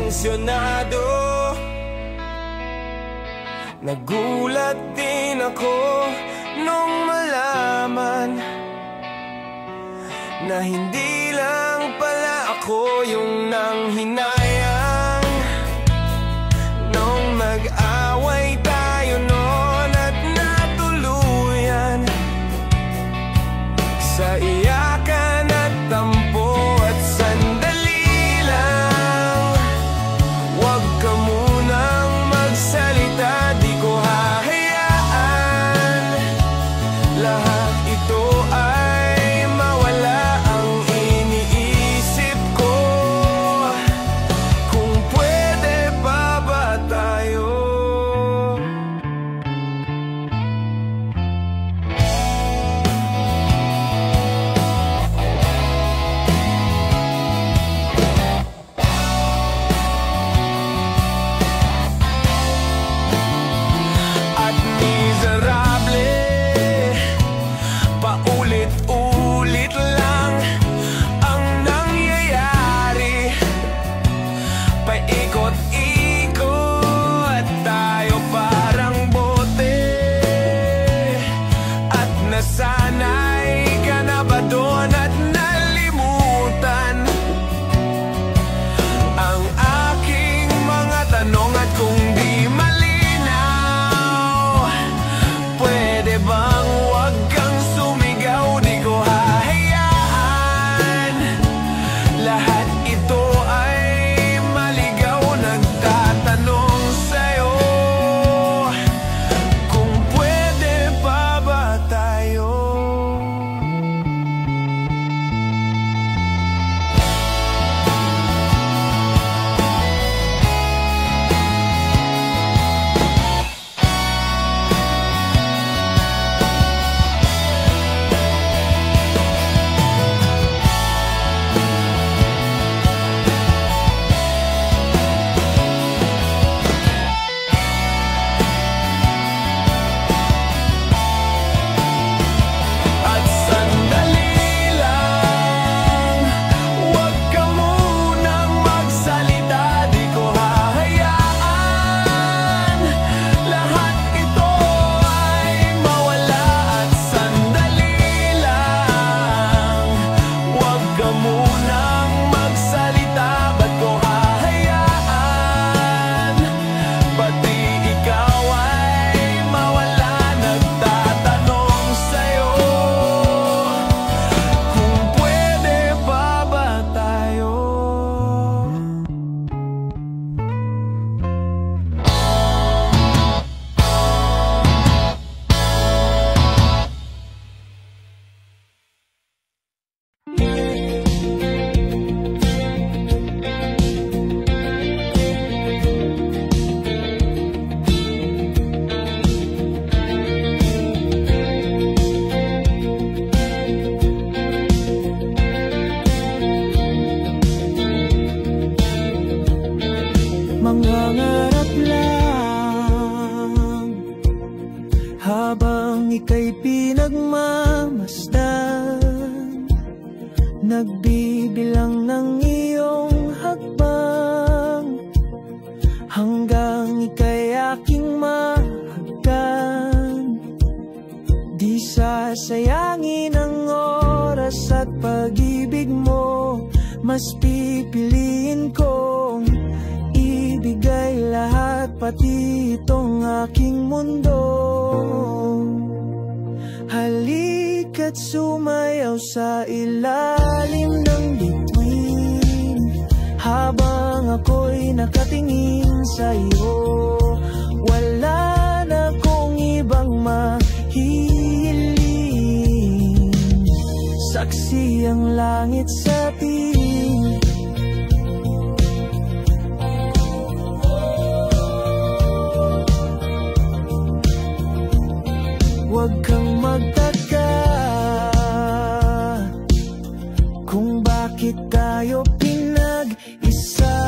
tensyonado. Nagulat din ako nung malaman na hindi lang pala ako yung nanghinayang nung mag-away tayo noon at natuluyan sa iyakan at tampo. At sandali lang, huwag ka munang magsalita, di ko hahayaan lahat ito ay mawala. Ang iniisip ko, kung pwede pa ba tayo? At miserable, paulit-ulit lang ang nangyayari. Paikot-ikot tayo parang bote. At nasanay ka na ba doon at nalimutan ang aking mga tanong? At kung di malinaw, pwede bang huwag kang sumigaw? Di ko hahayaan lahat ito ay maligaw. Nagtatanong sa'yo, kung pwede pa ba tayo? At sandali lang, huwag ka munang magsalita, di ko hahayaan lahat ito ay mawala. At sandali lang, huwag ka munang magsalita, ba't ko hahayaan pati ikaw ay mawala? Nagtatanong sa'yo, kung pwede pa ba tayo? Mangangarap lang habang ika'y pinagmamasdan, nagbibilang ng iyong hakbang hanggang ika'y aking mahagkan. Di sasayangin ang oras at pag-ibig mo, mas pipiliin kong ibigay lahat, pati itong aking mundo. Halika't sumayaw sa ilalim ng bituin habang ako'y nakatingin sa iyo. Wala na kong ibang mahihiling, saksi ang langit sa atin. Huwag kang magtaka kung bakit tayo pinag-isa.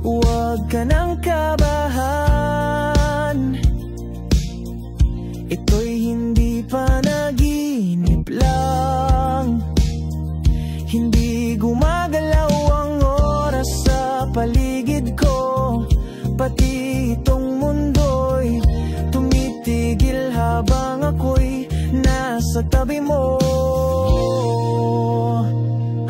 Huwag ka nang kabahan, ito'y hindi panaginip lang. sa tabi mo.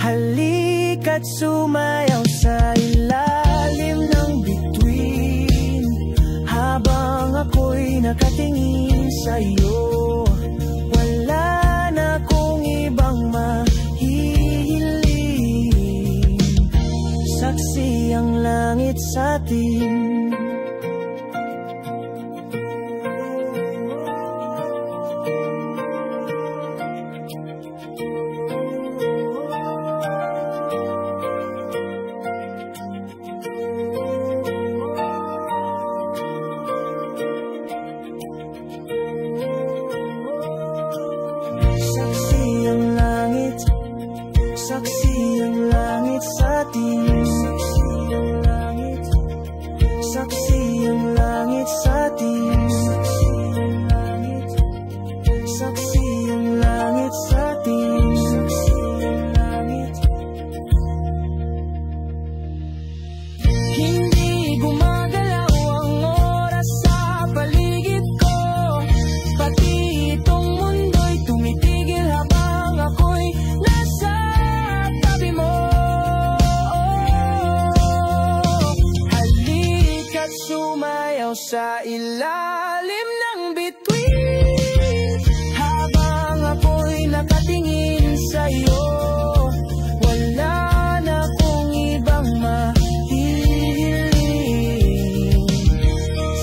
Halika't sumayaw sa ilalim ng bituin, habang ako'y nakatingin sa'yo. Wala na akong ibang mahihiling, saksi ang langit sa'tin. Saksi ang langit sa'tin. Saksi ang langit sa'tin. Saksi ang langit sa'tin. Hindi gumagalaw ang oras sa paligid ko, pati itong mundo'y tumitigil habang ako'y nasa tabi mo. Halika't sumayaw sa ilalim ng bituin, habang ako'y nakatingin sa'yo. Wala na akong ibang mahihiling,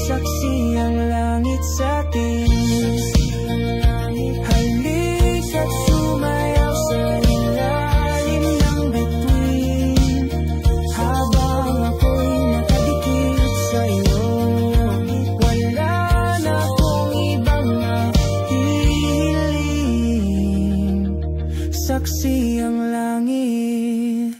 saksi ang langit sa'tin. Halika't sumayaw sa ilalim ng bituin, habang ako'y nakadikit sa'yo. Wala na akong ibang mahihiling, saksi ang langit.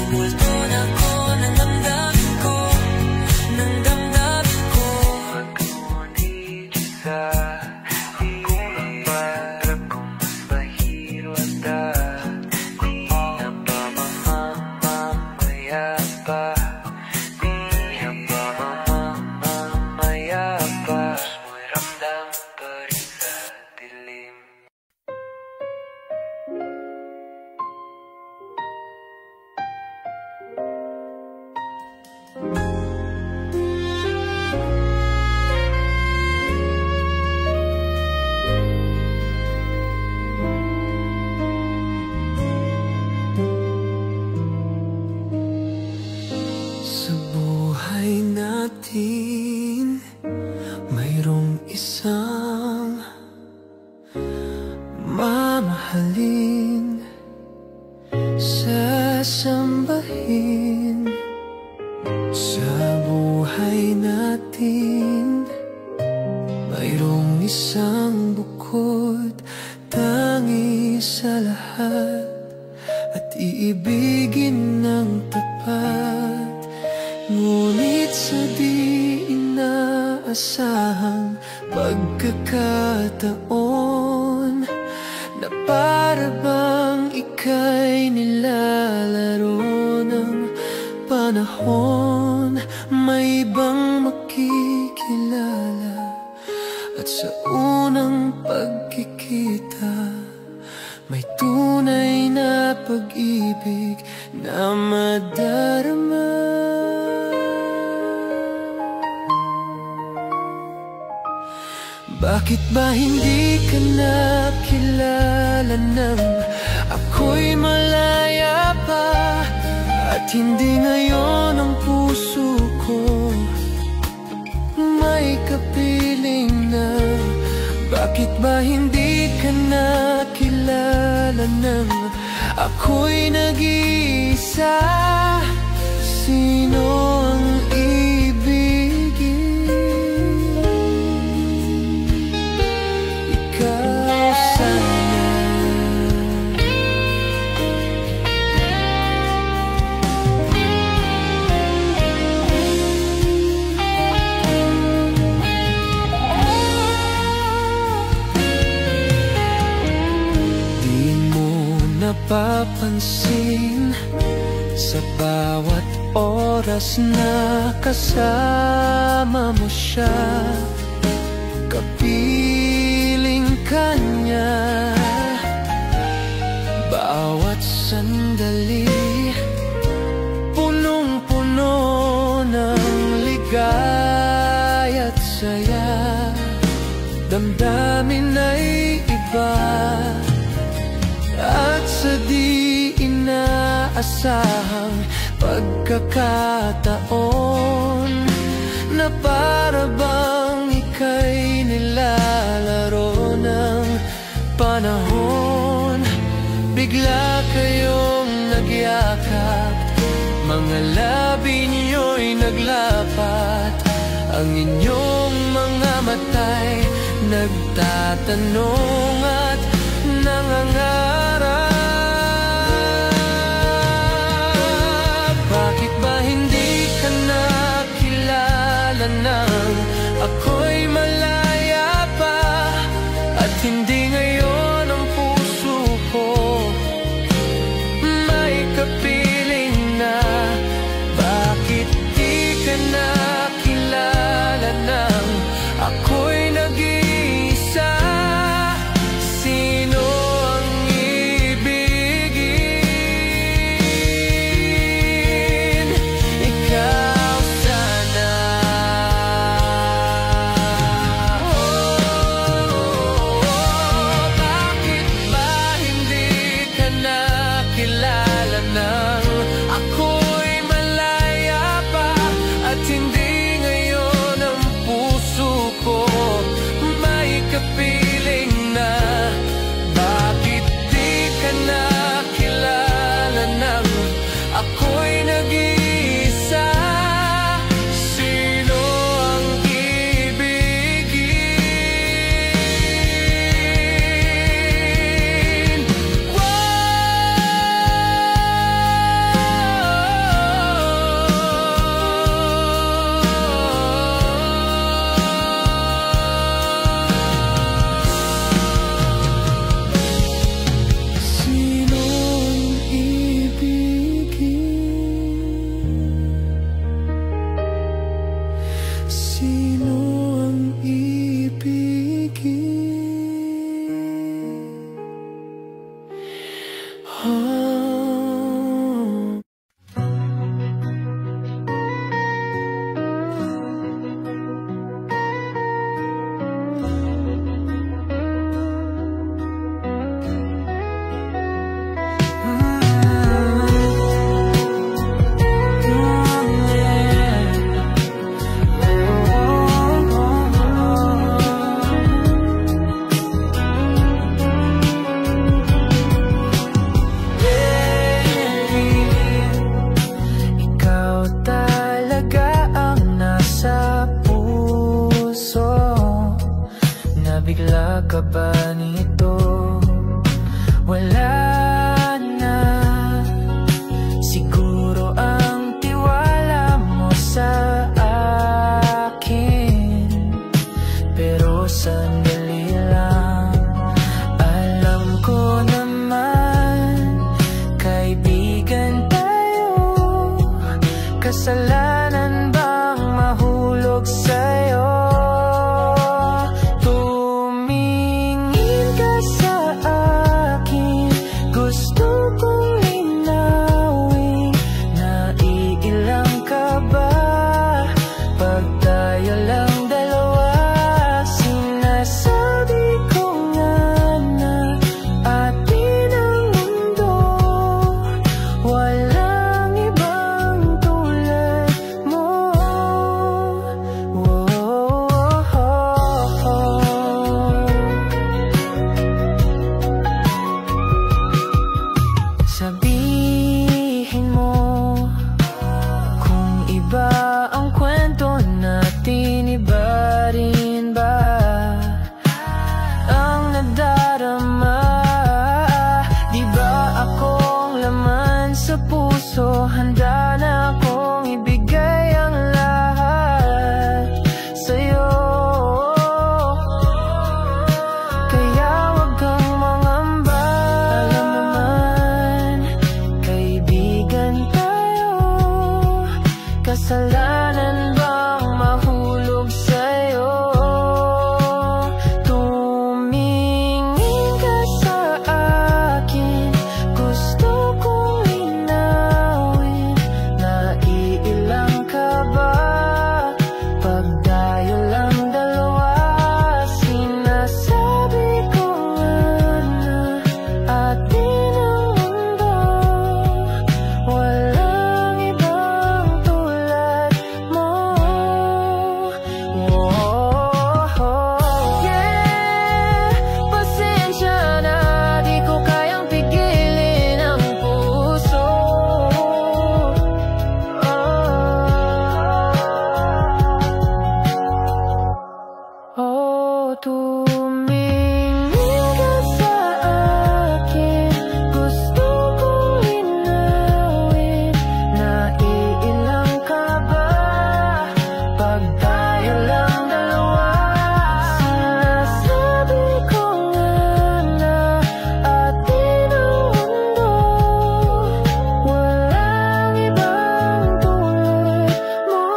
Multo na ko ng damdamin ko, ng damdamin ko. Pagkunit sa hirap, para kung mas bahiro at di na ba mamamaya pa, di na ba mamamaya pa. Mo'y ramdam pa rin sa dilim. Sa buhay natin, mayroong isang mamahalin, sasambahin. Sa buhay natin, mayroong isang bukod tangi sa lahat, at iibigin ng tapat. Ngunit sa di inaasahang pagkakataon, na para bang ika'y nilalaro ng panahon, may ibang makikilala, at sa unang pagkikita, may tunay na pag-ibig na madarama. Bakit ba hindi ka nakilala nang ako'y malaya pa, at hindi ngayon ang puso ko may kapiling na? Bakit ba hindi ka nakilala nang ako'y nag-iisa? Sino ang ibigin? Ikaw sana. Di mo napapansin sa bawat oras na kasama mo siya, kapiling ka niya. Bawat sandali punong-puno ng ligaya at saya, damdamin ay iba. At sa di inaasahang pagkakataon, na para bang ika'y nilalaro ng panahon, bigla kayong nagyakap, mga labi niyo'y naglapat, ang inyong mga mata'y nagtatanong at nangangarap. Bakit ba hindi ka nakilala nang ako'y malaya pa, at hindi ngayon ang puso ko may kapiling na? Bakit di ka nakilala nang ako'y nag-iisa? Sino ang ka ba nito? Wala na. Siguro ang tiwala mo sa akin, pero sandali lang. Alam ko naman, kaibigan tayo. Kasalanan bang mahulog sa'yo? Tumingin ka sa akin, gusto kong linawin. Naiilang ka ba pag tayo lang dalawa? Sinasabi ko nga na atin ang mundo, walang ibang tulad mo. Sabihin mo kung iba ang kwento natin, iba rin ba ang nadarama? Di ba akong laman sa puso, handa na akong ibigay ang lahat sa'yo. Kaya wag kang mangamba, alam naman kaibigan tayo. Kasalanan bang mahulog sa'yo? Tumingin ka sa akin, gusto kong linawin. Naiilang ka ba pag tayo lang dalawa? Sinasabi ko nga na atin ang mundo, walang ibang tulad mo. Yeah, pasensya na, di ko kayang pigilin ang puso. Tumingin ka sa akin, gusto kong linawin. Naiilang ka ba pag tayo lang dalawa? Sinasabi ko nga na atin ang mundo, walang ibang tulad mo.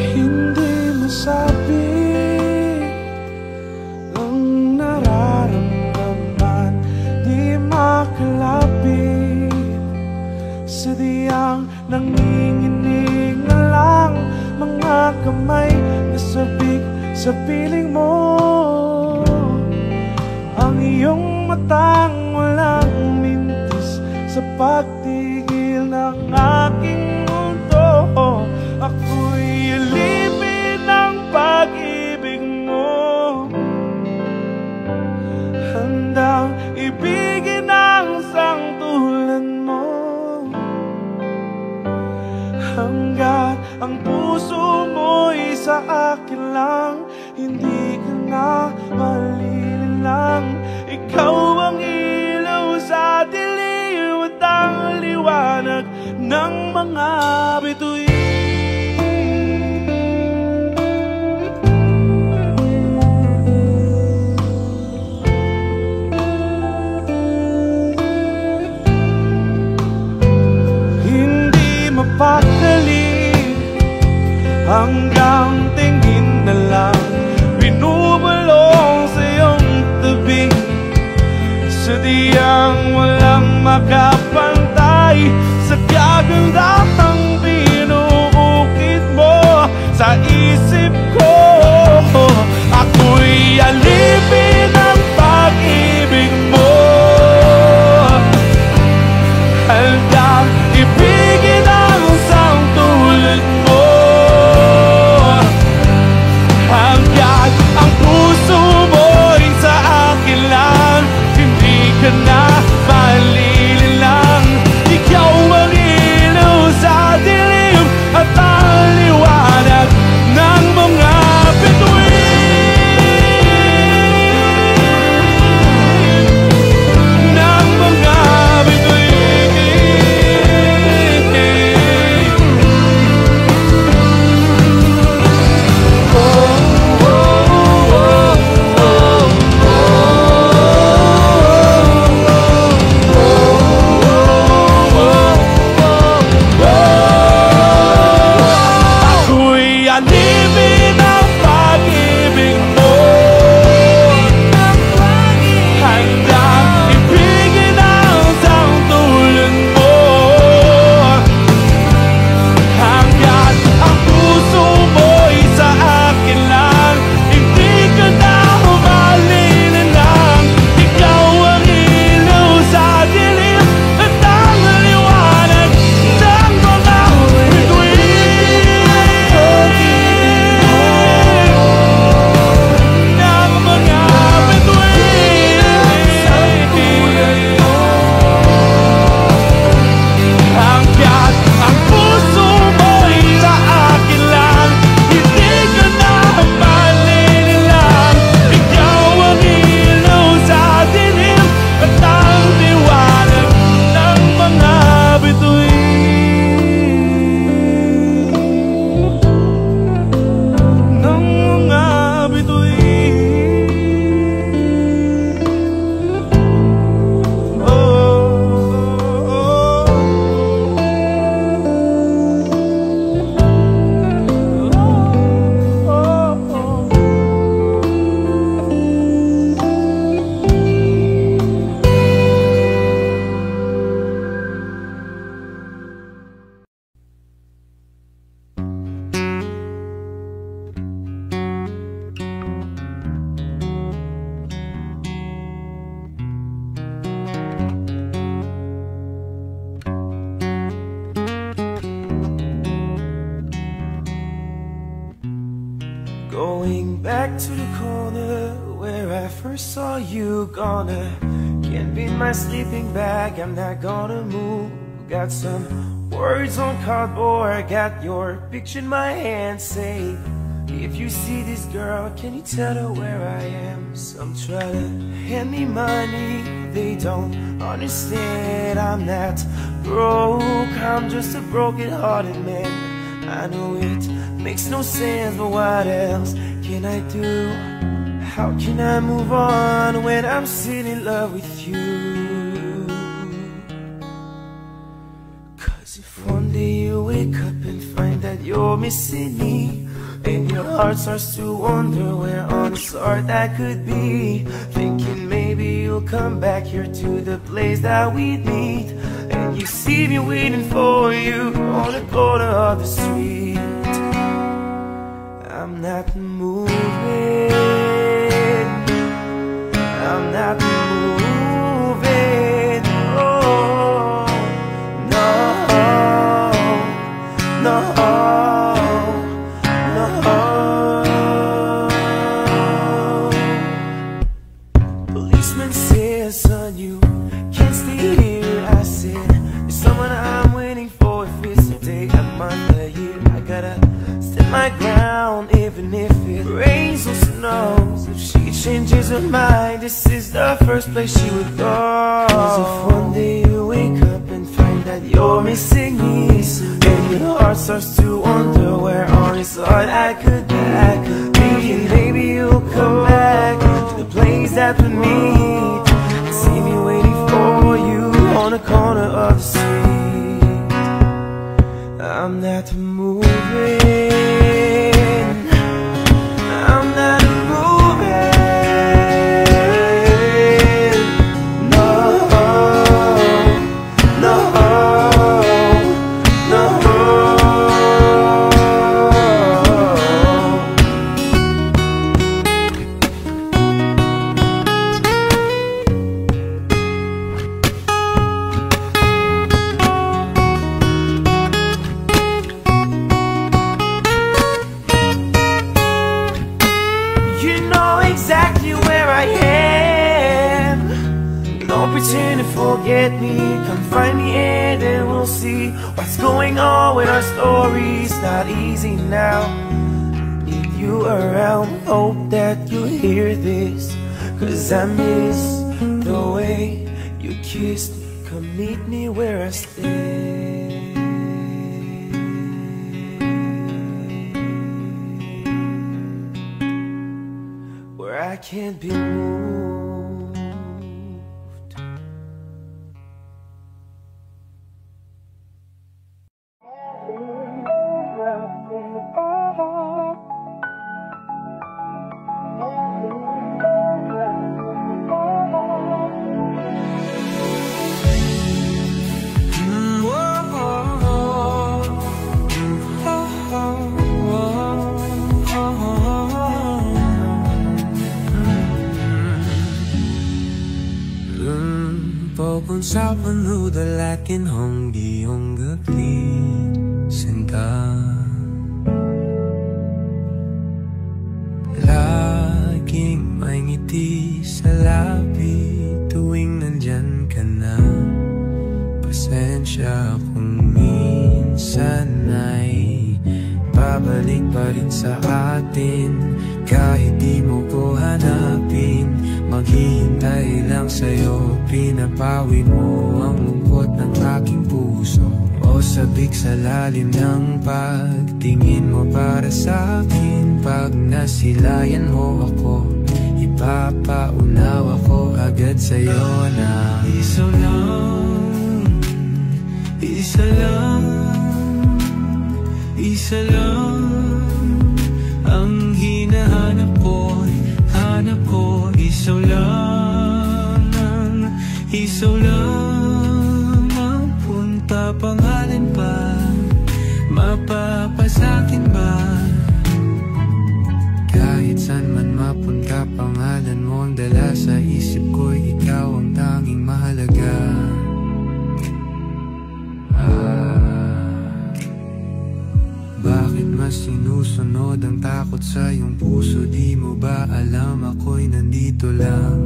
Hindi masabi ang nararamdaman, di makalapit. Sadyang nanginginig na lang mga kamay na sabik sa piling mo. Ang iyong matang walang mintis sa pagtigil ng aking mundo. Ako'y alipin ng pag-ibig mo, handang ibigin ang sangtulan mo. Hanggat ang puso mo'y sa akin lang, hindi ka na malililang. Ikaw ang ilaw sa dilim at ang liwanag ng mga bituin. Hindi mapakali hanggang nang walang makapantay sa kagandahang binuukit mo sa isip ko. Ako'y alipin ng pag-ibig mo, handang ibigin ang isang tulad mo, hanggat ang puso mo'y sa akin lang. Hindi ka na malililang, ikaw ang ilaw sa dilim at ang liwanag ng mga bituin. Going back to the corner where I first saw you, gonna can't be my sleeping bag, I'm not gonna move. Got some words on cardboard, got your picture in my hand. Say, if you see this girl, can you tell her where I am? Some try to hand me money, they don't understand. I'm not broke, I'm just a broken-hearted man. I know it makes no sense, but what else can I do? How can I move on when I'm still in love with you? 'Cause if one day you wake up and find that you're missing me, and your heart starts to wonder where on this earth that could be, thinking maybe you'll come back here to the place that we'd meet, and you see me waiting for you on the corner of the street. I'm not moving, I'm not moving, oh, no, no, no. Policeman says, son, you can't stay here. I said, there's someone I'm waiting for. If it's a day, a month, a year, I gotta stand my ground, even if it rains or snows. If she changes her mind, this is the first place she would go. 'Cause if one day you wake up and find that you're missing me, and your heart starts to wonder where on this earth I could be, thinking maybe you'll come back to the place that we meet, and see me waiting for you on the corner of the street. I'm not moving, I'm not moving, no, no, Don't pretend to forget me. Come find me and then we'll see what's going on with our stories. Not easy now. Need you around. Hope that you hear this, 'cause I miss the way you kissed me. Come meet me where I stay. Where I can't be moved. Kung sa panudalakin honggi hong gabi senta laging may ngiti sa labi tuwing nandyan ka na. Pasensya kung minsan ay babalik pa rin sa atin kahit di mo ko hanapin. Maghihintay lang sa'yo, pinapawi mo ang lungkot ng aking puso. O sabik sa lalim ng pagtingin mo para sa'kin. Pag nasilayan mo ako, ipapaunawa ko agad sa'yo na isa lang, isa lang, isa lang ang hinahanap ko, hanap ko. Isaw lang, isaw lang ang punta, pangalan pa, mapapasakin ba? Kahit saan man mapunta, pangalan mo ang dala sa isip ko, ikaw ang tanging mahalaga. Bakit mas sinusunod ang takot sa iyong puso? Di mo ba alam ako'y nandito lang?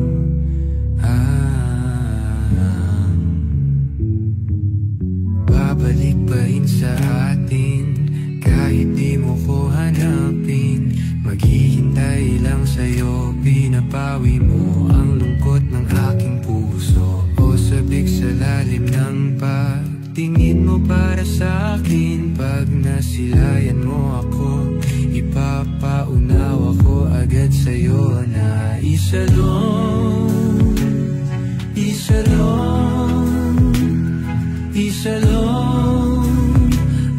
Babalik pa rin sa atin kahit di mo ko hanapin. Maghihintay lang sa'yo, pinapawi mo ang lungkot ng aking puso. O sabik sa lalim ng pagtingin mo para sa'kin. Pag nasilayan mo ako, ipapaunawa ko agad sa'yo na isa lang, isa lang, isa lang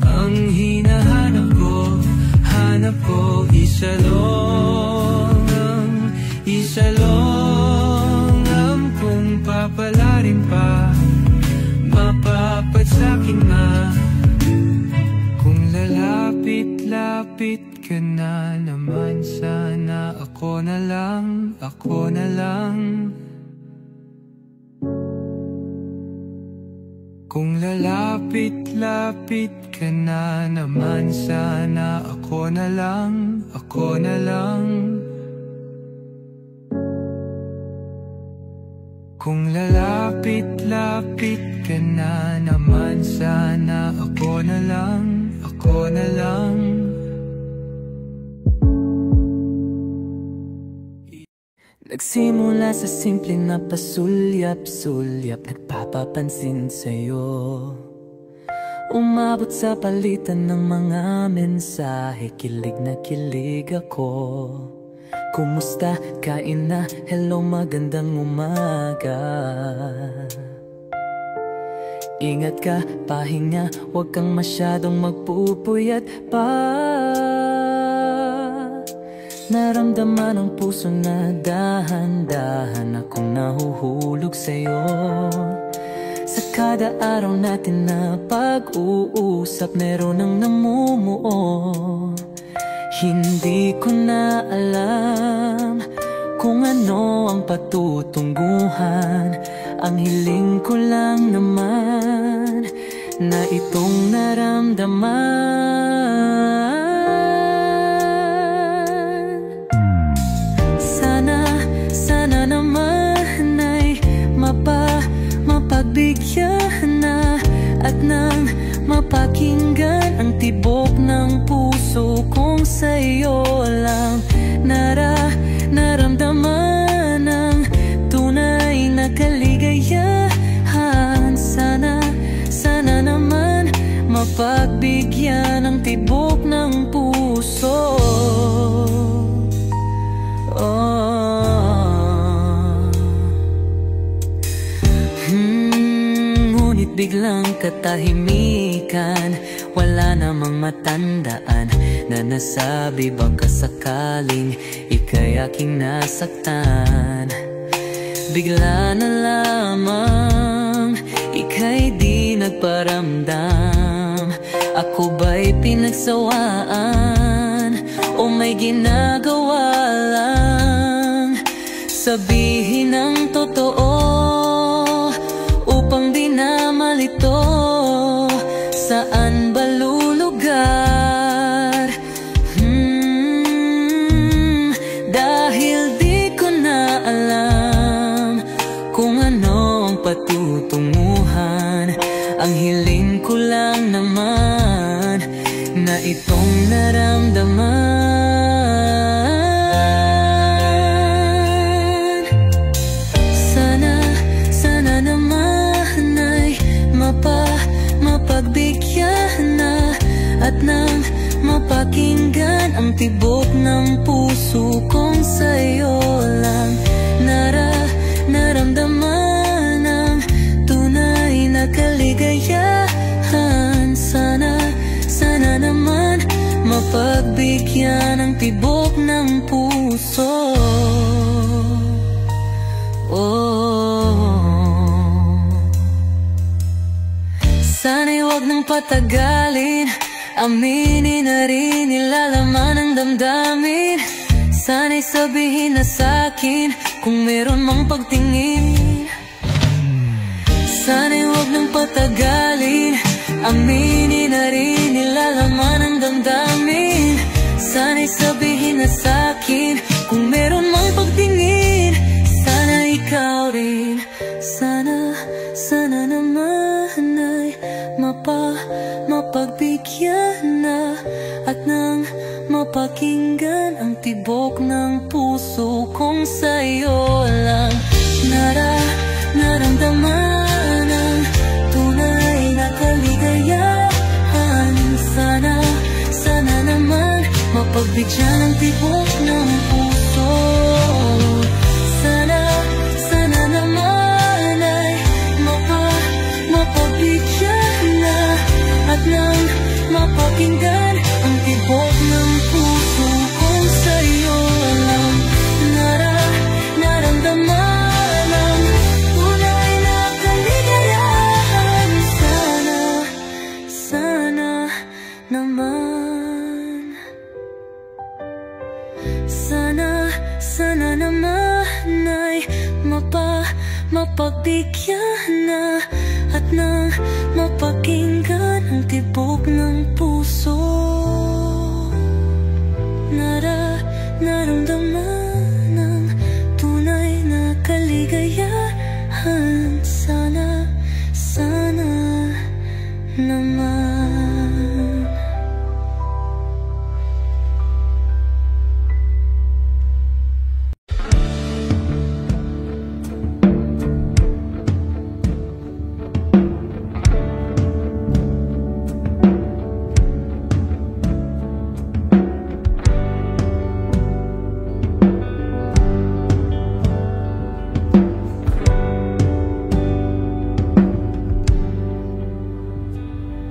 ang hinahanap ko, hanap ko. Isa lang, isa lang ang kung papalarin pa, mapapat sa'kin na. Kung lalapit-lapit ka na naman, sana ako na lang, ako na lang. Kung lalapit-lapit ka na naman, sana ako na lang, ako na lang. Kung lalapit-lapit ka na naman, sana ako na lang, ako na lang. Nagsimula sa simple na pasulyap-sulyap, nagpapapansin sa'yo. Umabot sa palitan ng mga mensahe, kilig na kilig ako. Kumusta? Kain na? Hello, magandang umaga. Ingat ka, pahinga, huwag kang masyadong magpupuyat pa. Naramdaman ang puso na dahan-dahan akong nahuhulog sa'yo. Sa kada araw natin na pag-uusap, meron ang namumuo. Hindi ko na alam kung ano ang patutunguhan. Ang hiling ko lang naman na itong naramdaman. Sana naman ay mapagbigyan na at nang mapakinggan ang tibok ng puso kong sa'yo lang naramdaman ang tunay na kaligayahan. Sana naman mapagbigyan ang tibok ng puso. Ngunit biglang katahimikan, wala namang matandaan na nasabi baka sakaling ika'y aking nasaktan. Bigla na lamang ika'y di nagparamdam. Ako ba'y pinagsawaan o may ginagawa lang? Sabihin ang totoo upang di na malito. Saan ba lulugar? Dahil di ko na alam kung ano ang patutunguhan. Ang hiling ko lang naman na itong naramdaman. Sana naman ay mapagbigyan na at nang mapakinggan ang tibok ng puso kong sa'yo lang naramdaman ang tunay na kaligayahan. Sana naman mapagbigyan ang tibok ng puso. Sana'y huwag nang patagalin, aminin na rin nilalaman ng damdamin. Sana'y sabihin na sa'kin kung meron mang pagtingin. Sana'y huwag nang patagalin, aminin na rin nilalaman ng damdamin. Sana'y sabihin na sa'kin kung meron mang pagtingin. Sana ikaw rin, sana naman ay mapagbigyan na at nang mapakinggan ang tibok ng puso kong sa'yo lang naramdaman ang tunay na kaligayahan. Sana naman mapagbigyan ang tibok ng puso. Sana naman ay mapagbigyan na at nang mapakinggan ang tibok ng puso kong sa'yo lang naramdaman ang tunay na kaligayahan. Sana naman, sana naman ay mapagbigyan na at nang mapakinggan ang tibok ng puso. Naramdaman ang tunay na kaligayahan. Sana naman.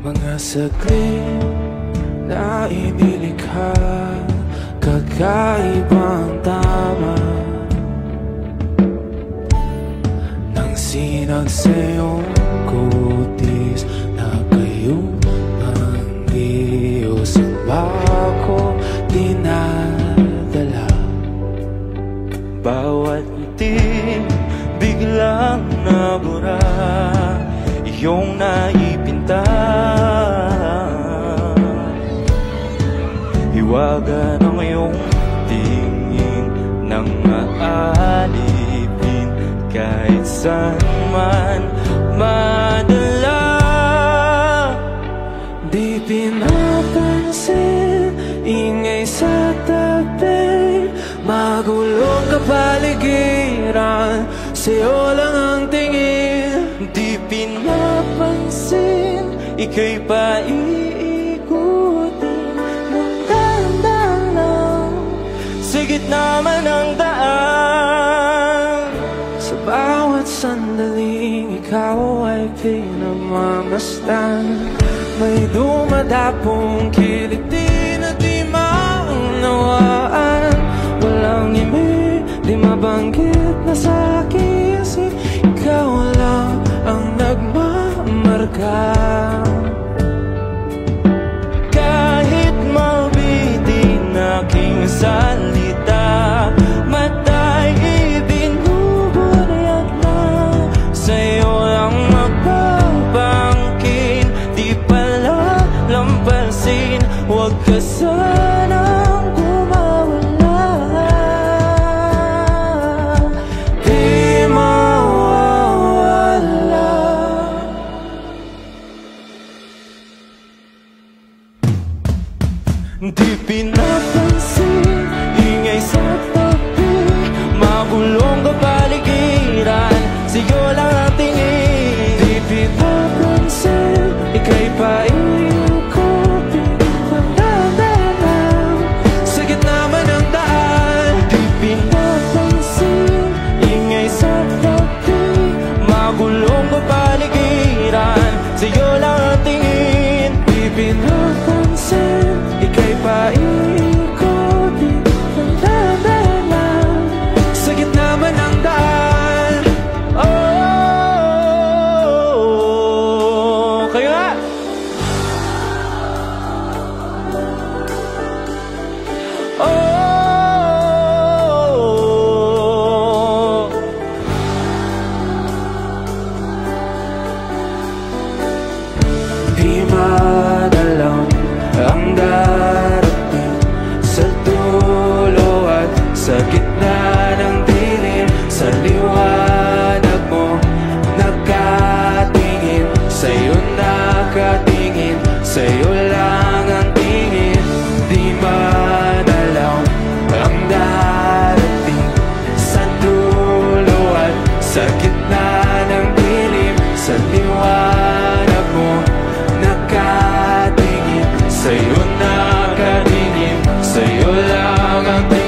Mga saglit na inilikha, kakaibang tama nang sinag sa'yong kutis na kayong ang Diyos ang bako dinadala. Bawat ngiti biglang nabura, iyong naipinta. Hiwaga ng iyong tingin nang maalipin kahit saan man pinapansin, ingay sa tabi, magulong kapaligiran, sa'yo lang ang tingin. Di pinapansin, ika'y paiikutin ng dahan-dahan lang, sa gitna man ng daan. Sa bawat sandaling ikaw ay pinagmamasdan, may dumadapong kiliti na di maunawaan. Walang ibig, di mabanggit na sa aking isip, ikaw lang ang nagmamarka. Kahit mabitin aking salita, matay ibinubunayag na, sa'yo lang magbabangkin, di pala lampasin. Huwag ka sanang kumawala, di mawawala. Di pinapansin, ingay sa tabi, magulong kapaligiran, sa'yo lang ang tingin. Di pinapansin, ika'y paiikutin ng dahan-dahan, sa gitna man ng daan. Di pinapansin, ingay sa tabi, magulong kapaligiran, sa'yo lang ang tingin. Di pinapansin, ika'y paiikutin ng dahan-dahan, sa gitna man ng daan. Oh, kayo nga! Oh, di madalaw ang darating sa dulo at sa gitna ng dilim, sa liwanag mo nakatingin, sa'yo nakatingin, sa'yo lang ang tingin. Di madalaw ang darating sa dulo at sa gitna ng dilim, sa liwanag mo nakatingin, sa'yo nakatingin, sa'yo lang ang tingin.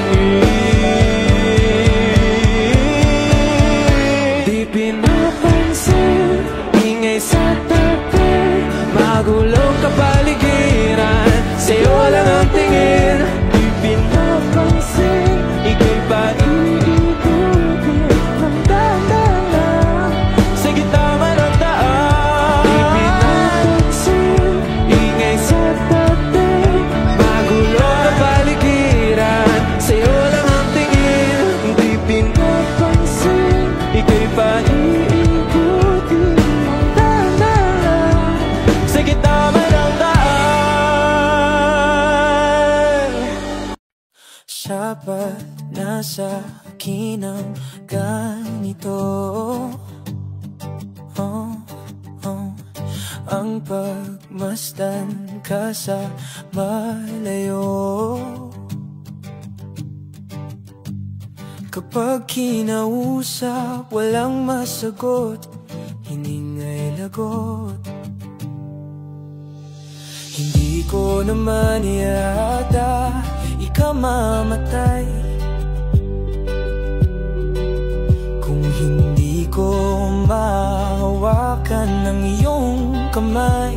Di pinapansin, ingay sa tabi, magulong kapaligiran, sa'yo lang ang tingin. Di pinapansin, ika'y paiikutin ng dahan-dahan, sa gitna man ng daan. Di pinapansin, ingay sa tabi, magulong kapaligiran, sa'yo lang ang tingin. Di pinapansin, ika'y paiikutin ng dahan-dahan, sa gitna man ng daan. Sapat na sa akin ang ganito, oh, oh, ang pagmasdan ka sa malayo. Kapag kinausap, walang masagot, hiningay lagot. Hindi ko naman yata ikaw mamatay kung hindi ko mahawakan ng iyong kamay.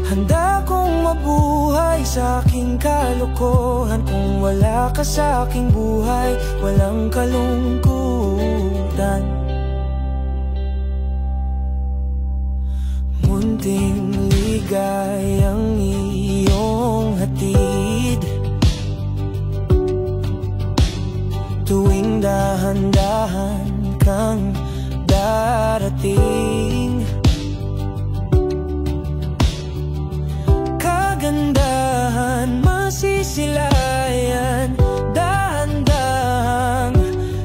Handa kong mabuhay sa aking kalokohan, kung wala ka sa aking buhay, walang kalungkutan. Munting ligayang iyong hatid, tuwing dahan-dahan kang darating. Kagandahan masisilayan, dahan-dahang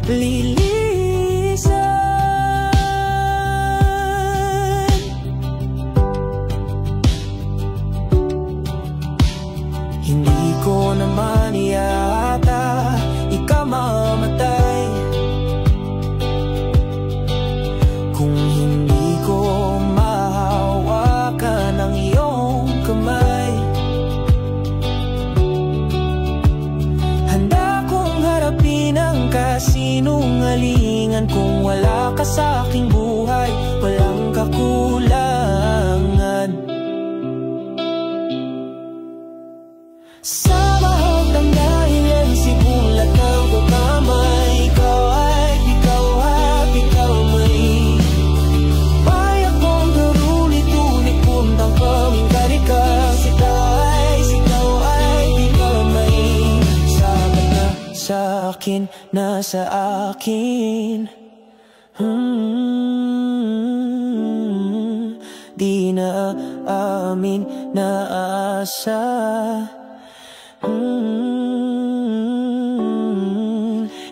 lilisan. wala ka sa aking buhay, walang kakulangan. Sa lahat ng dahilan, simulat ng kukamay, ikaw ay may payak mong garulit-ulit puntang kaming karikas. Ikaw ay di ka may sabat na sa akin, nasa akin. Di na amin na asa.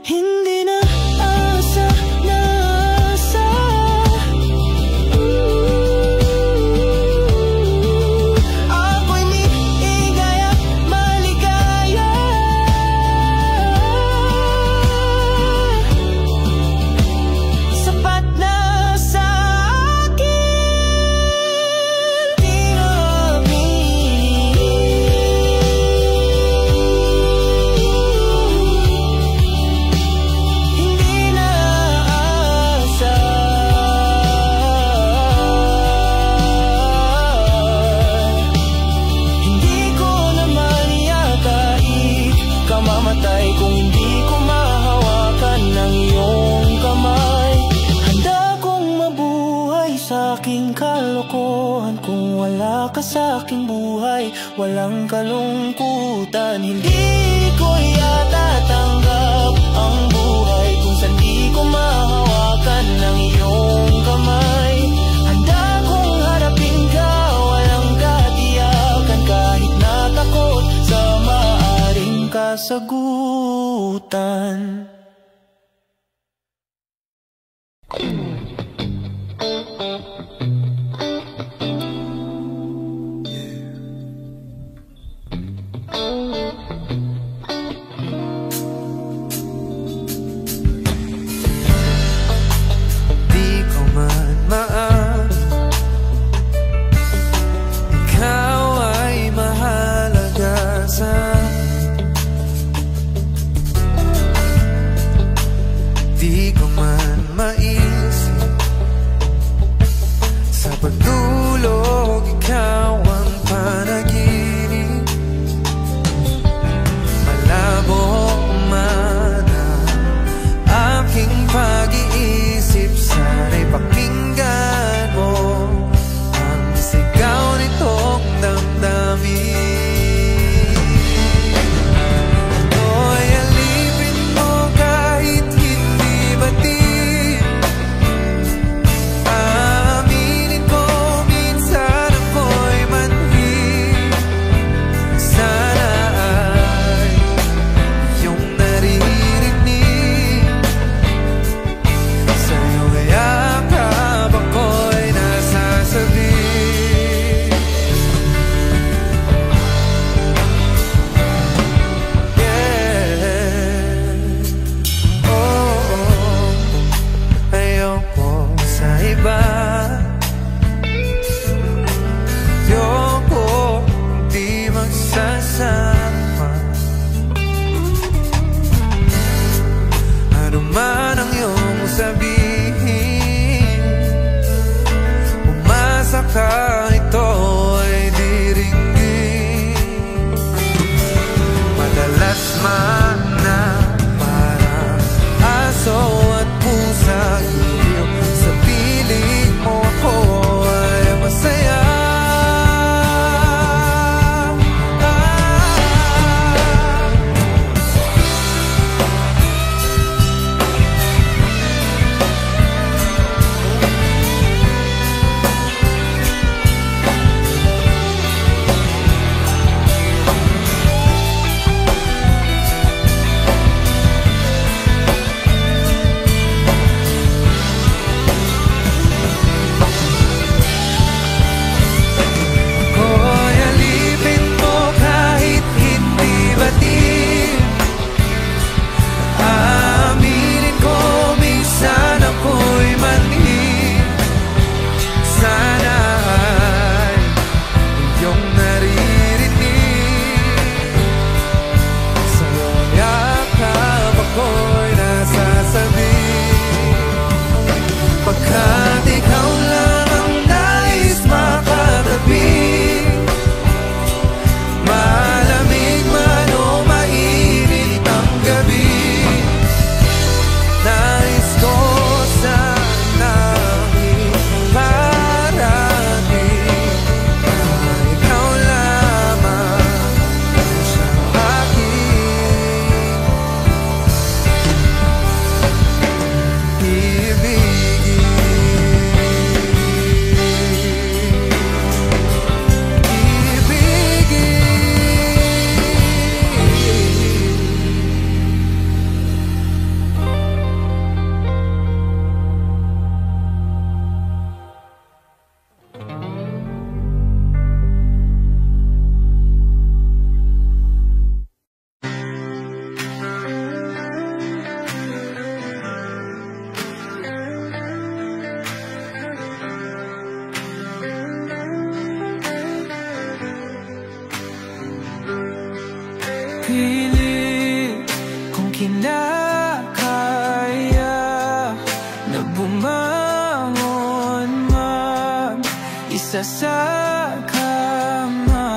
Hindi na asa na asa. Ako'y ligaya, maligaya. Sapat na sa akin. Di na amin. Hindi na asa. Hindi ko naman yata ikamamatay kung hindi ko mahawakan ng iyong kamay. Handa kong mabuhay sa aking kalokohan kung wala ka sa aking buhay, walang kalungkutan. Hindi ko yata tanggap ang buhay kung saan di ko mahawakan ng iyong kamay. Handa kong harapin ka, walang katiyakan, kahit natakot sa maaring kasagutan. Di ko man maaamin ikaw ay mahalaga sa di ko man maisip sa pagdulog ikaw ang panaginip. Malabo man ang aking pag-iisip, sana'y pakinggan mo ang sigaw nitong damdamin. Ako'y alipin mo kahit hindi batid. pilit kung kinakaya na bumangon mag-isa sa kama.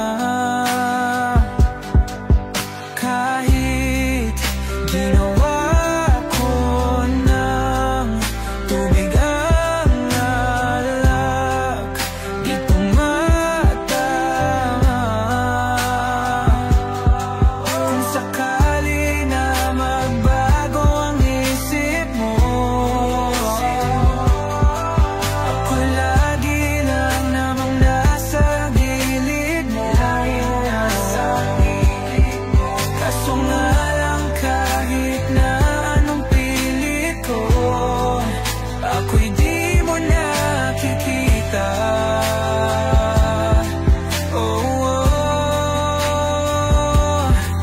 Kahit ginawa ko ng tubig ang alak, di tumatama. Kung sakali na magbago ang isip mo, ako lagi lang namang nasa gilid mo. Kaso nga lang kahit na anong pilit ko, ako'y di mo nakikita.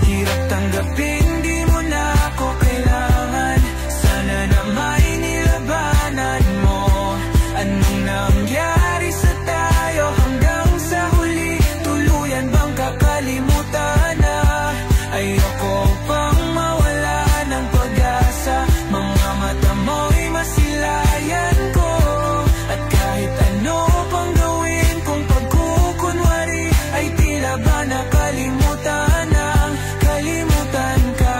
Hirap tanggapin, di mo na ako kailangan. Sana na may nilabanan mo. Anong nangyari sa tayo hanggang sa huli? Tuluyan bang kakalimutan na? Ayoko pang mawala ng pag-asa. Mga mata mo'y masilayan ko. At kahit ano pang gawin kung pagkukunwari, ay tila ba nakalimutan ng kalimutan ka.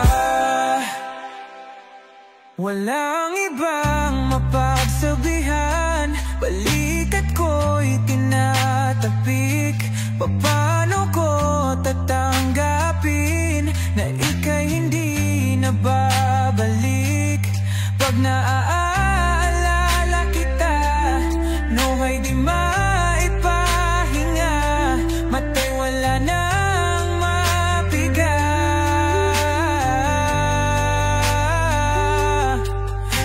Walang ibang mapagsabihan, balikat ko'y tinatapik. Paano ko tatanggapin na ika'y hindi na babalik? Pag naaalala kita, nawa'y di maipahinga. Mata'y wala nang mapiga.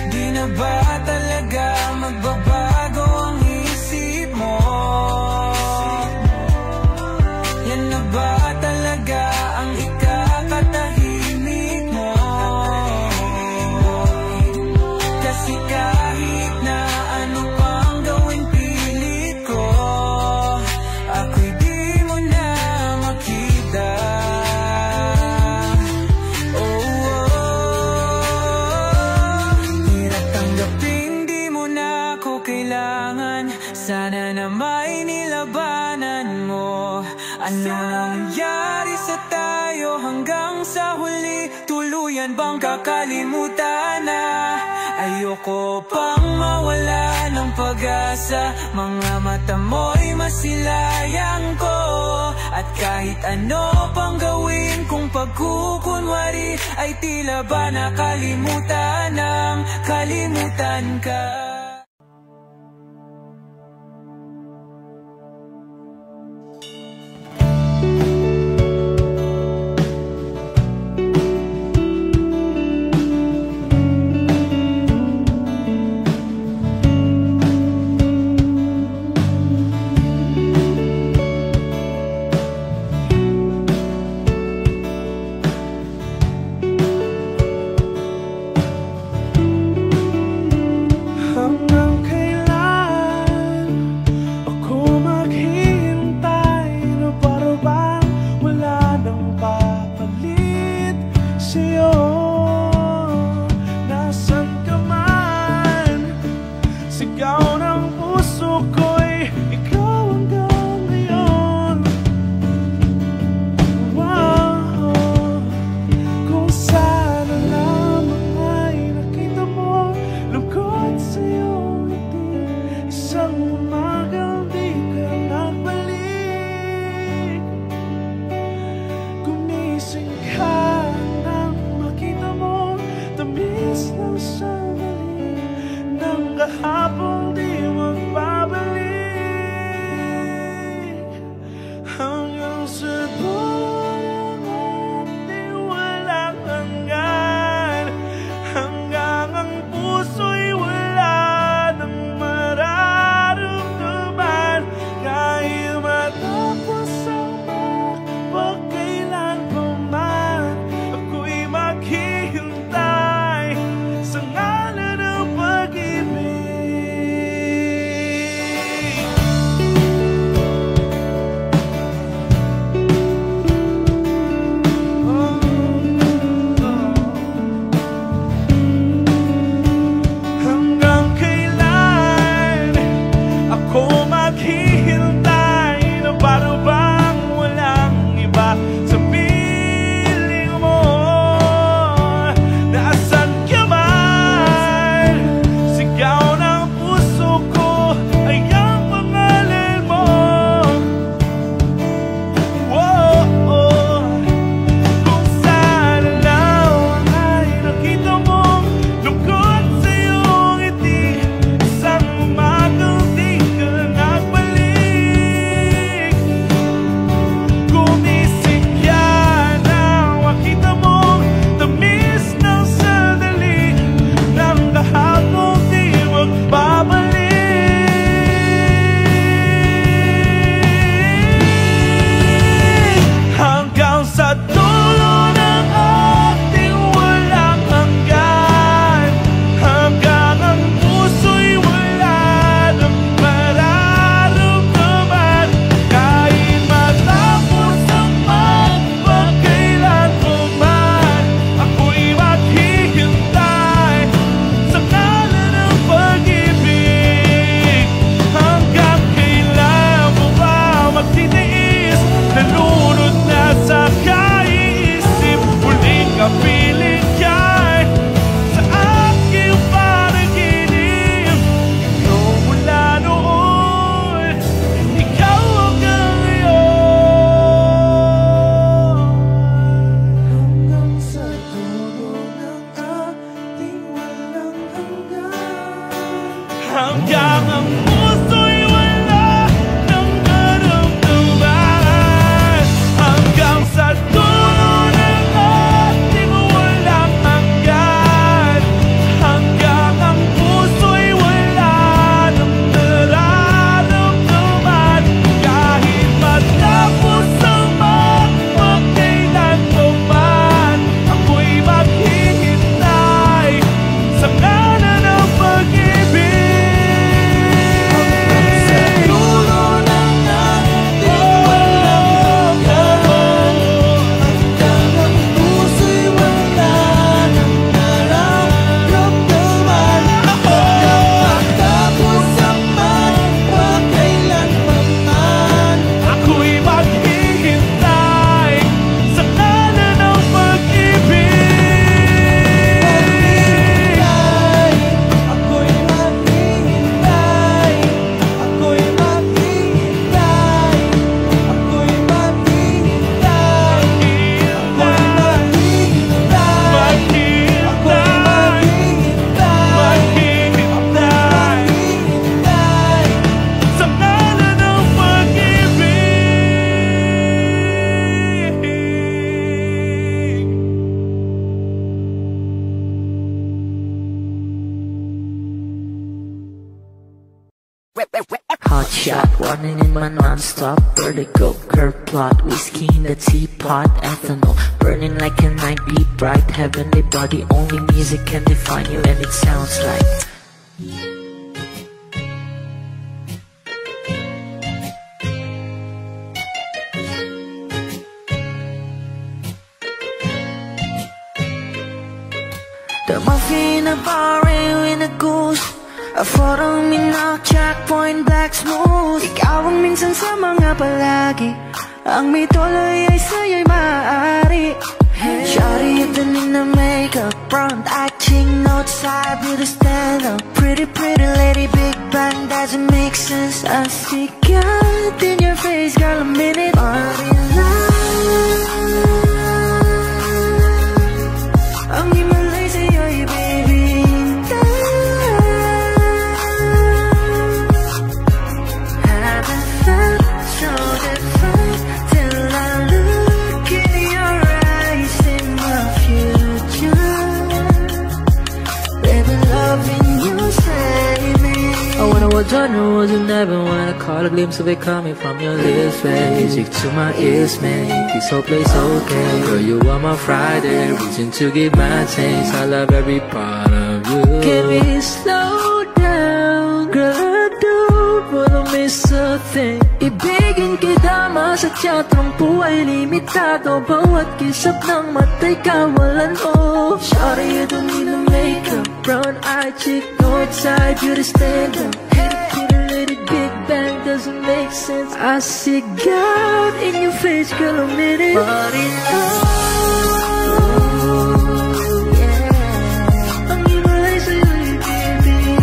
Di na ba talaga magbabago ang isip mo? Yan na ba talaga ang ikakatahimik mo? Kasi kahit na ano pang gawin pilit ko, ako'y di mo na makita. Hirap tanggapin, di mo na ako kailangan. Sana na may nilabanan mo. Ano nangyari sa tayo hanggang sa huli? Tuluyan bang kakalimutan na? Ayoko pang mawala ng pag-asa. Mga mata mo'y masilayan ko. At kahit ano pang gawin kung pagkukunwari, ay tila ba nakalimutan ng kalimutan ka. Kahapon di magbabalik hanggang sa dulo at di walang hanggan. Hanggang ang puso'y wala nang mararamdaman. Kahit matapos ang pagkailan pa man, ako'y maghihintay sa ngalan ng pag-ibig. hanggang ang puso'y wala ng naramdaman, hanggang sa dulo ng ating walang hanggan, hanggang ang puso'y wala ng nararamdaman. Kahit matapos ang magkailan mo man, ako'y maghihintay sa ngalan ng pag-ibig. Hot shot, running in my non-stop vertigo, curve plot, whiskey in the teapot, ethanol, burning like a night, beat bright, heavenly body, only music can define you and it sounds like the muffin in a bar in a goose, a photo minnock, checkpoint, black smooth. Ikaw ang minsan sa mga palagi, ang may tuloy ay sa'yo'y maaari. Shawty, you done in the makeup, front acting, outside, beauty stand up. Pretty, pretty lady, big bang, doesn't make sense. I see God in your face, girl, a minute. Party life, ang himalay sa'yo'y baby. Genre wasn't never when I caught a glimpse of it coming from your lips, babe. Music to my ears, make this whole place okay. Girl, you are my Friday, reason to give my taste. I love every part of you. Can we slow down, girl, I don't wanna miss a thing. Ibigin kita, masadya, trangpo ay limitado. Bawat kisap ng mata'y kawalan mo. Shawty, you don't need no makeup, brown-eyed chick, north-side, beauty stand-up. Big bang doesn't make sense. I see God in your face, girl, a minute. But in love, yeah, ang himalay sa'yo'y baby.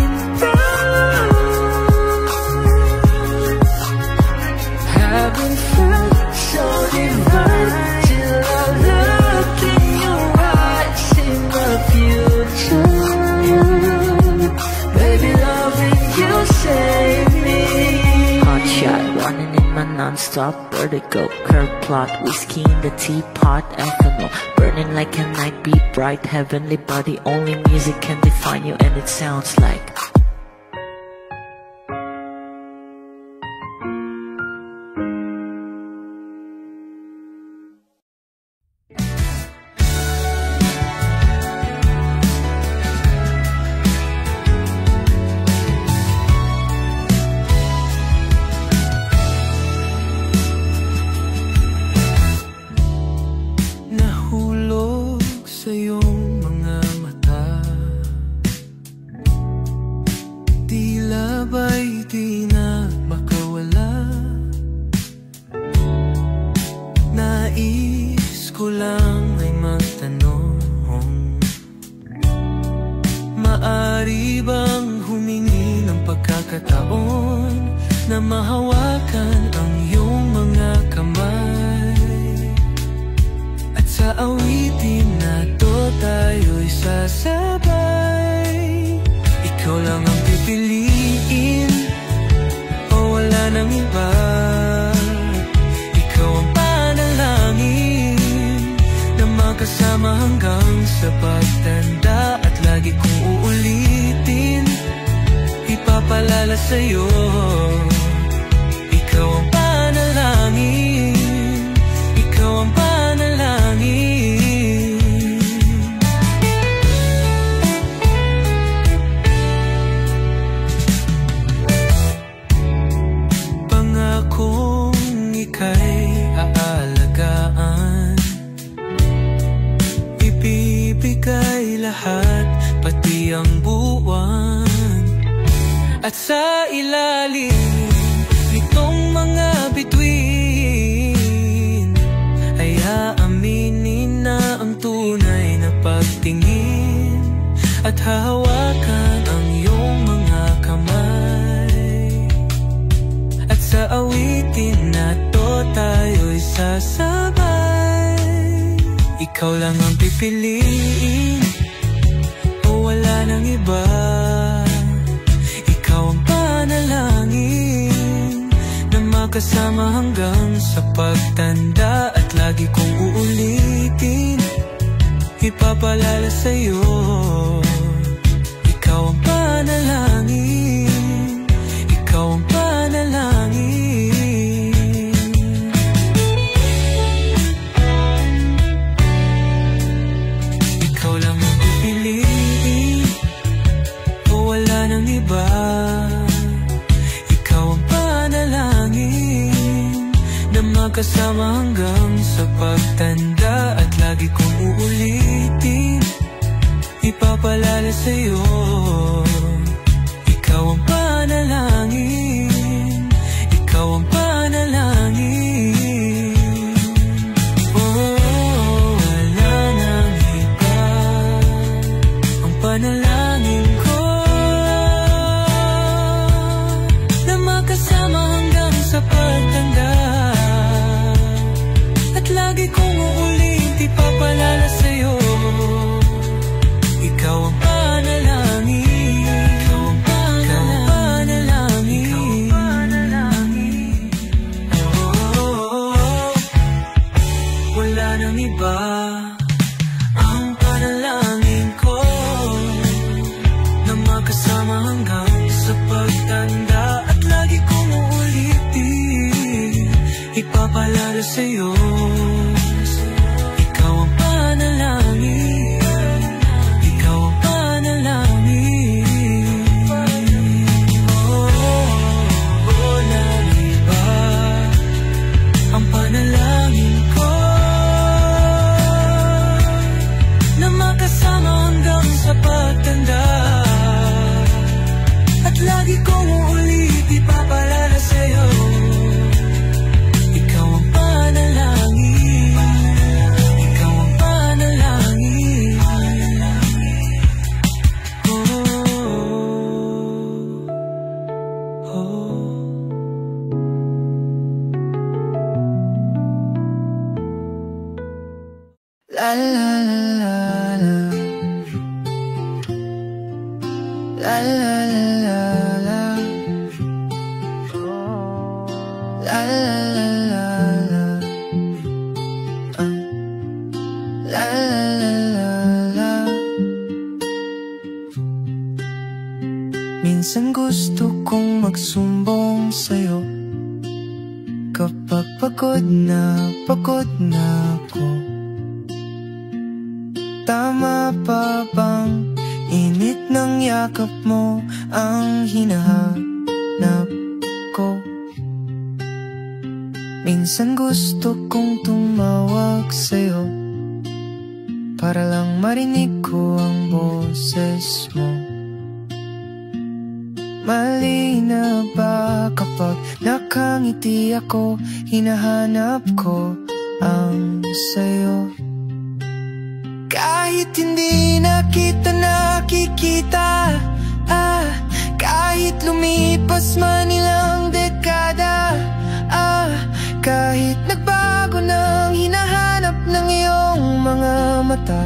Haven't felt so divine till I look in your eyes in the future. Baby, loving you save me. Hot shot, running in my non-stop vertigo, curve plot, whiskey in the teapot, ethanol, burning like a night, beat bright, heavenly body, only music can define you and it sounds like na mahawakan ang iyong mga kamay. At sa awitin na to tayo'y sasabay. Ikaw lang ang pipiliin ipapalala sa'yo. Ikaw ang panalangin, ikaw ang panalangin. Pangakong ika'y aalagaan, ibibigay lahat, pati ang buwan. At sa ilalim nitong mga bituin ay aaminin na ang tunay na pagtingin, at hahawakan ang iyong mga kamay. At sa awitin na to tayo'y sasabay. Ikaw lang ang pipiliin, o wala nang iba. Ikaw ang panalangin na makasama hanggang sa pagtanda. At lagi kong uulitin, ipapalala sa'yo. Ikaw ang panalangin, ikaw ang panalangin. Ikaw lang ang pipiliin, o wala nang iba. Ikaw ang panalangin na makasama hanggang sa pagtanda. At lagi kong uulitin, ipapalala sa'yo. Ikaw ang panalangin, ikaw ang panalangin. Oh, wala nang iba, ang panalangin ko na makasama hanggang sa pagtanda. At lagi kong uulit, ipapalala sa'yo. Ikaw ang panalangin, ikaw ang panalangin, ikaw ang panalangin. Oh, wala nang iba, ang panalangin ko na makasama hanggang sa pagtanda. At lagi kong uulitin, ipapalala sa'yo. Ikaw ang panalangin, ikaw ang panalangin. Oh, wala nang iba, ang panalangin ko na makasama hanggang sa pagtanda. At lagi kong uulit, ipapalala sa'yo. Ikaw ang panalangin, ikaw ang panalangin. Oh, oh. La la la la la, la la la la, la la la la, la la la. Minsan gusto kong magsumbong sa'yo kapag pagod na ako. Tama pa bang init ng yakap mo ang hinahanap ko? Minsan gusto kong tumawag sa'yo para lang marinig ko ang boses mo. Mali na ba kapag nakangiti ako, hinahanap ko ang sayo? Kahit hindi na kita nakikita, kahit lumipas man ilang dekada, kahit nagbago ng hinahanap ng iyong mga mata,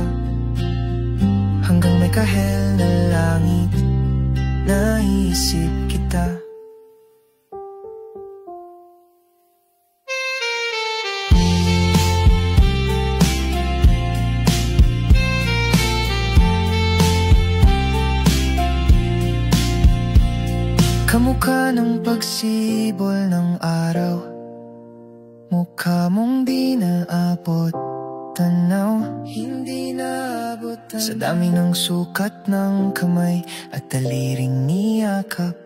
hanggang may kahel na langit, naisip kita. Kamukha ng pagsibol ng araw, mukha mong di naabot tanaw, hindi naabot tanaw. Sa dami ng sukat ng kamay at daliring niyakap,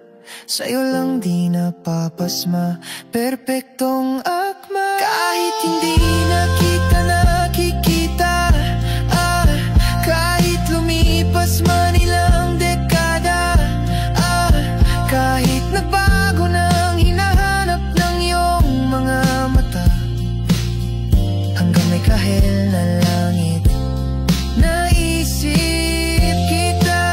sa'yo lang di napapasma, perpektong akma. Kahit hindi nakita nakikita, kahit lumipas man ilang dekada, kahit nagbago nang hinahanap ng iyong mga mata, hanggang may kahel na langit, naisip kita.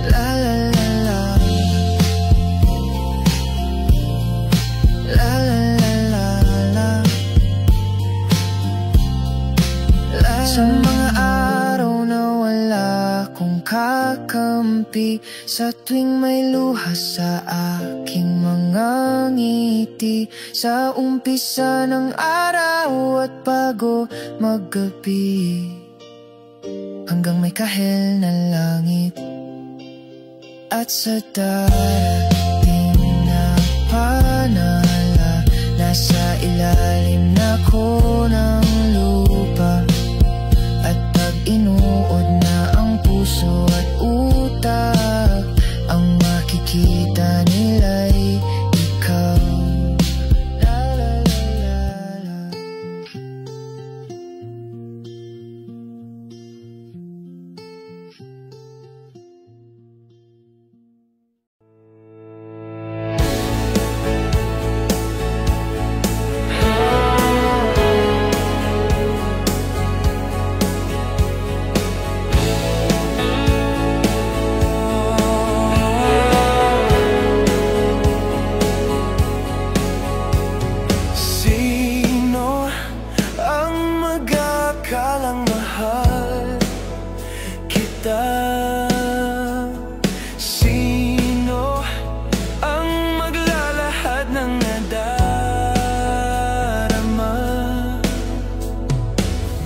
La la la la, la la la la la. Sa mga araw na wala kong kakampi, sa tuwing may luha sa aking mga ngiti, sa umpisa ng araw at bago maggabi, hanggang may kahel na langit, at sa darating na panala, nasa ilalim na ko ng lupa. At pag inuod na ang puso at utak, ang makikita nila'y ikaw. La la la la la. Sino ang mag-akalang mahal kita? Sino ang maglalahad ng nadarama?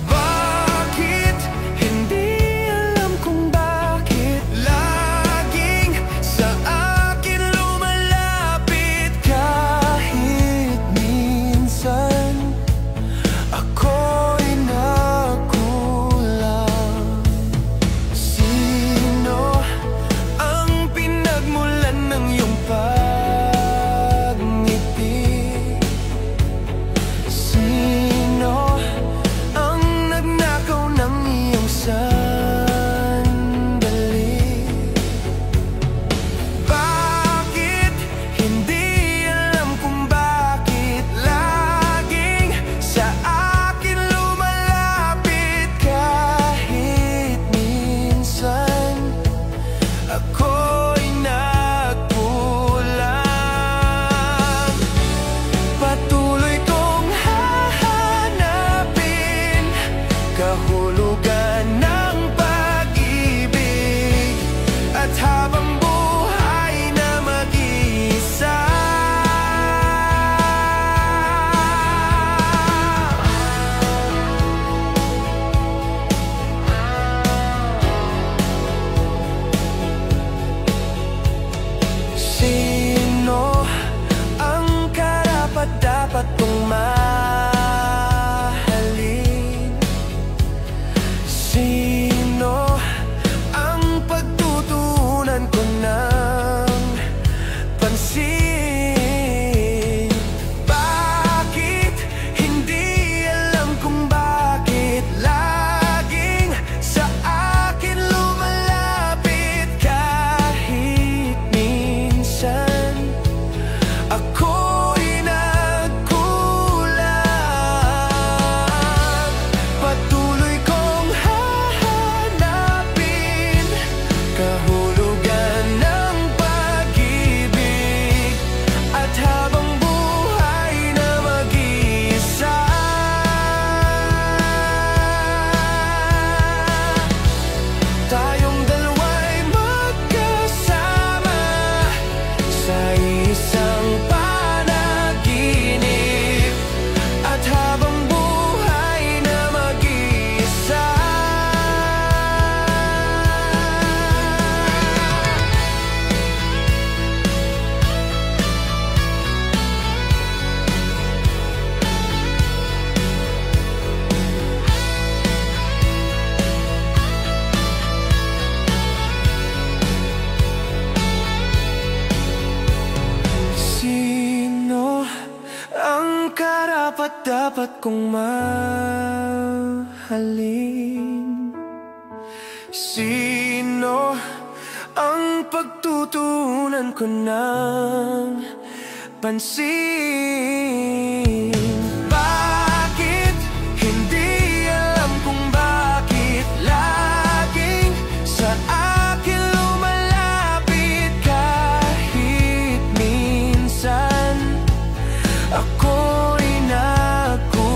Bakit hindi alam kung bakit laging sa akin lumalapit? Kahit minsan ako'y nagkulang. Sino ang pinagmulan ng iyong pagngiti? Sino ang nagnakaw ng iyong sandali? Bakit hindi alam kung bakit laging sa akin lumalapit? Kahit minsan ako'y nagkulang. Patuloy kong hahanapin kahulugan ng pag-ibig, at habang buhay na mag-isa. Sino ang karapat-dapat kong mahalin? dapat kong mahalin? Sino ang pagtutunan ko ng pansin? Bakit hindi alam kung bakit laging sa akin lumalapit kahit minsan ako'y nagkulang?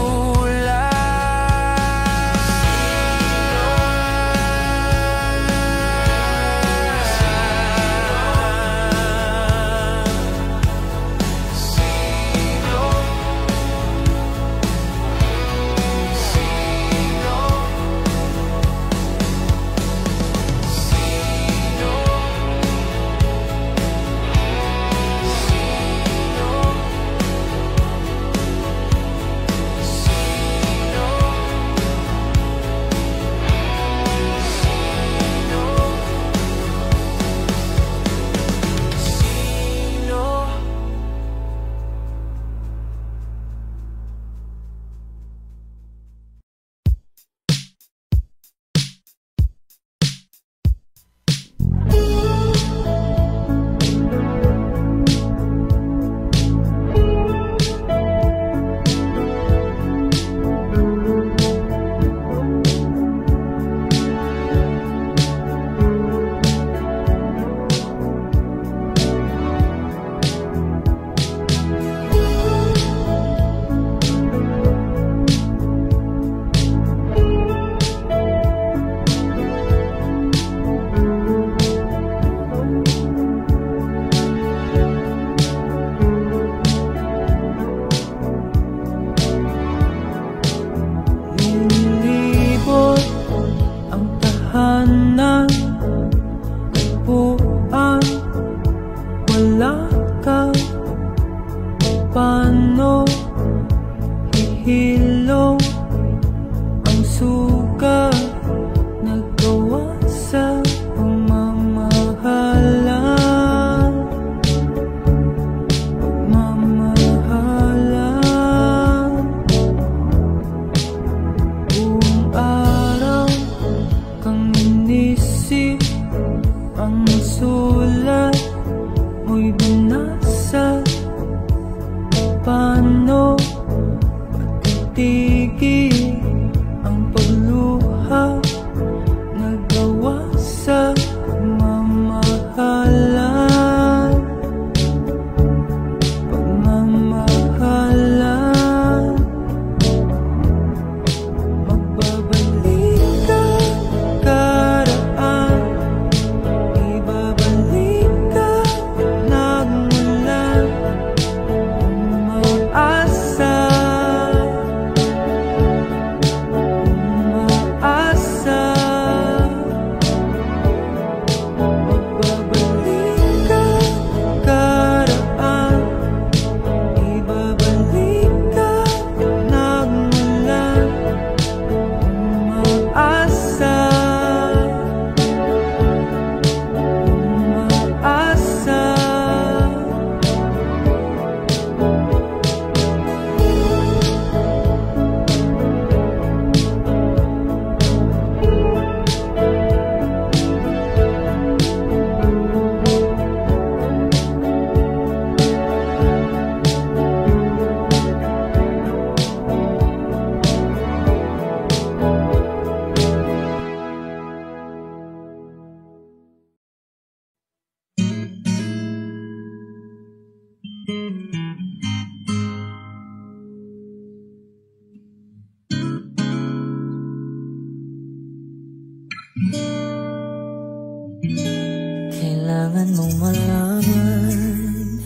Kailangan mong malaman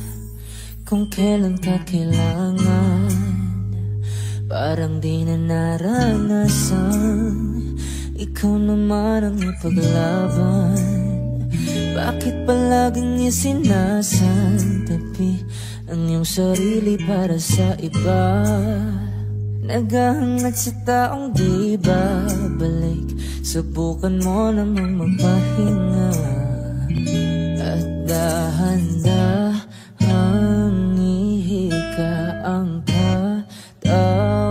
kung kailan ka kailangan. Parang di na naranasan, ikaw naman ang ipaglaban. Bakit palaging isinasantabi ang iyong sarili para sa iba? Naghahangad sa taong di babalik, subukan mo namang magpahinga. At dahan-dahang ihika ang katawan.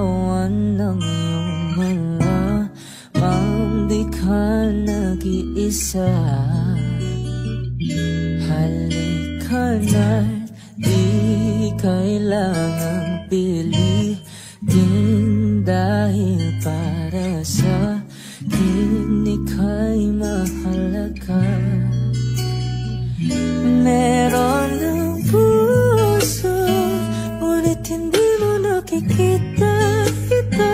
mahal nag-iisa. Halika na't di kailangang pilitin, dahil para sa akin ika'y mahalaga. Meron ng puso, ngunit hindi mo nakikita ito.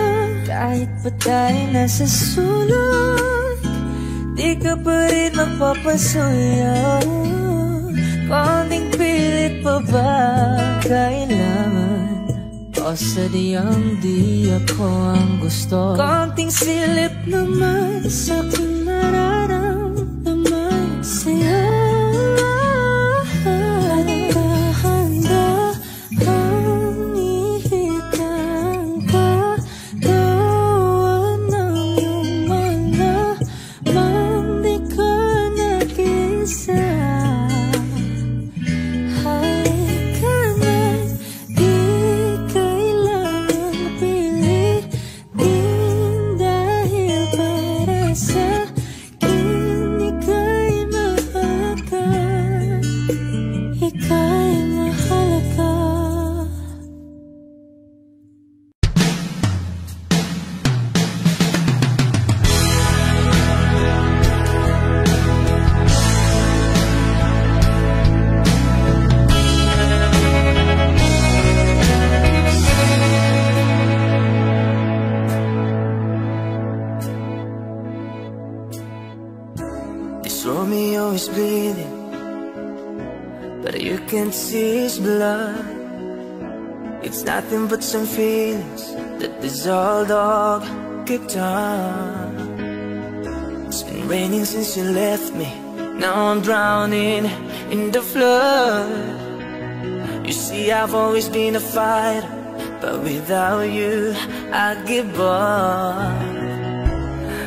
Kahit pa tayo nasa sulok, di ka pa rin mapapasuyo. Konting pilit pa ba kailangan, o sadyang di ako ang gusto? Konting silip naman sa aking nararamdaman sa'yo. Romeo is bleeding, but you can't see his blood. It's nothing but some feelings that this old dog kicked on. It's been raining since you left me, now I'm drowning in the flood. You see, I've always been a fighter, but without you, I give up.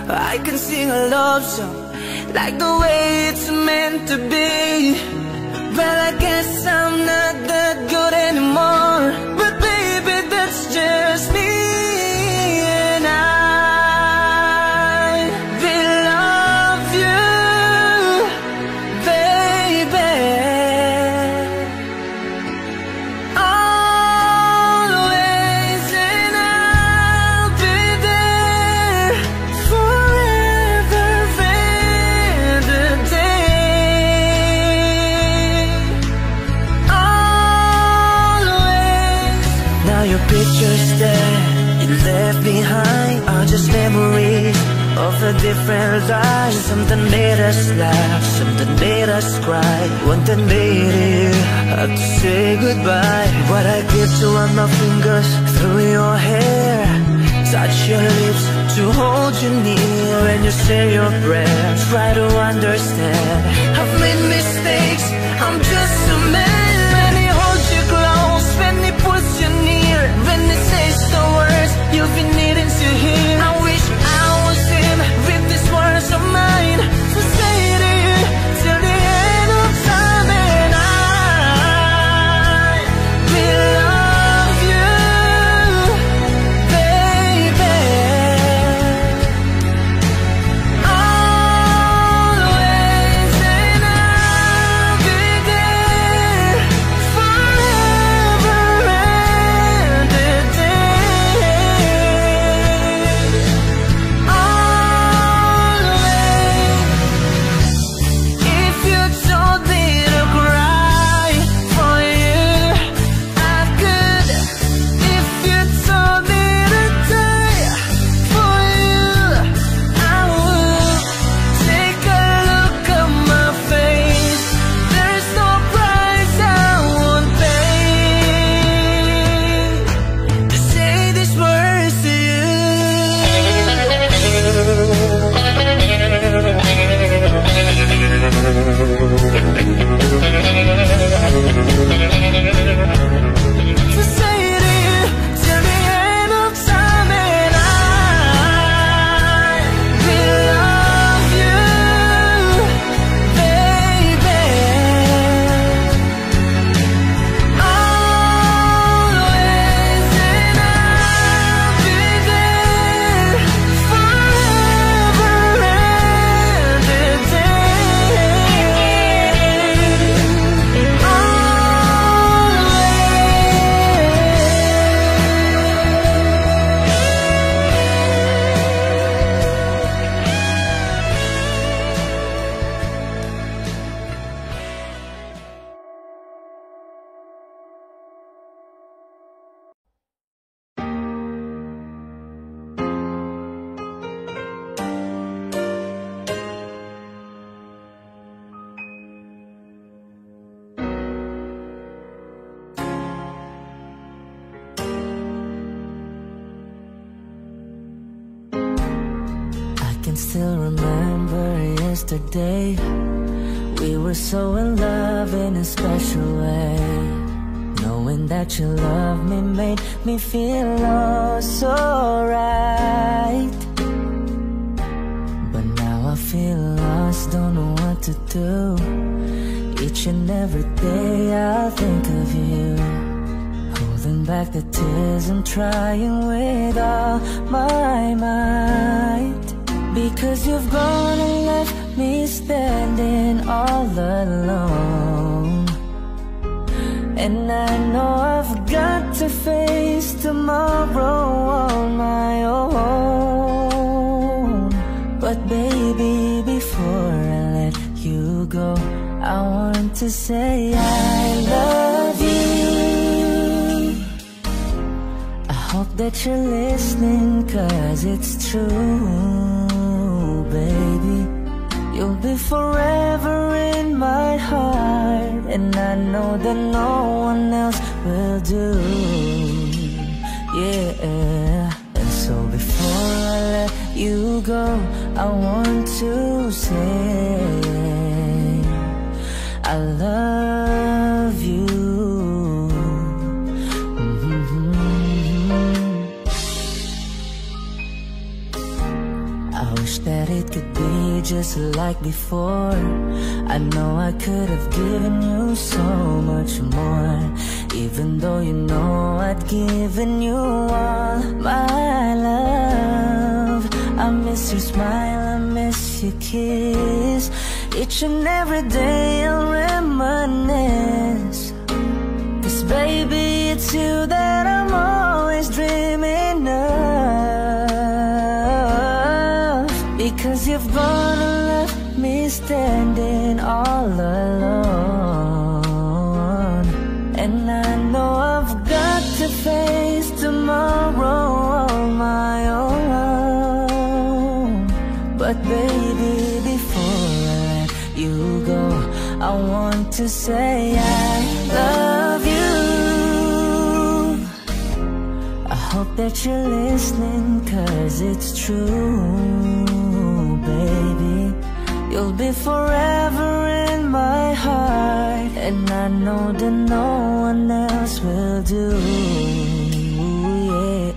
I can sing a love song like the way it's meant to be, but I guess I'm not that good anymore. But baby, that's just me, and I will love you, baby, always, and I'll be there forever. Your pictures there you left behind are just memories of a different life. Something made us laugh, something made us cry, one that made it have to say goodbye. What I give to run my fingers through your hair, touch your lips to hold you near, and you say your prayers, try to understand. I've made mistakes, I'm just a man. When he holds you close, when he puts you near, when he says the words you've been needing to hear. I wish I was him with these words of mine to say to you till the end of time, and I will love you, baby, always, and I'll be there forever and a day. Always, can still remember yesterday. We were so in love in a special way. Knowing that you love me made me feel oh so right. But now I feel lost, don't know what to do. Each and every day I'll think of you, holding back the tears and trying with all my might. Because you've gone and left me standing all alone. And I know I've got to face tomorrow on my own. But baby, before I let you go, I want to say I love you. I hope that you're listening, 'cause it's true, baby. You'll be forever in my heart, and I know that no one else will do. Yeah. And so before I let you go, I want to say I love you. I wish that it could be just like before. I know I could have given you so much more, even though you know I'd given you all my love. I miss your smile, I miss your kiss. Each and every day I'll reminisce, 'cause baby, it's you that I'm always dreaming of. Because you've gone and left me standing all alone. And I know I've got to face tomorrow on my own. But baby, before I let you go, I want to say I love you. I hope that you're listening, 'cause it's true, baby. You'll be forever in my heart, and I know that no one else will do.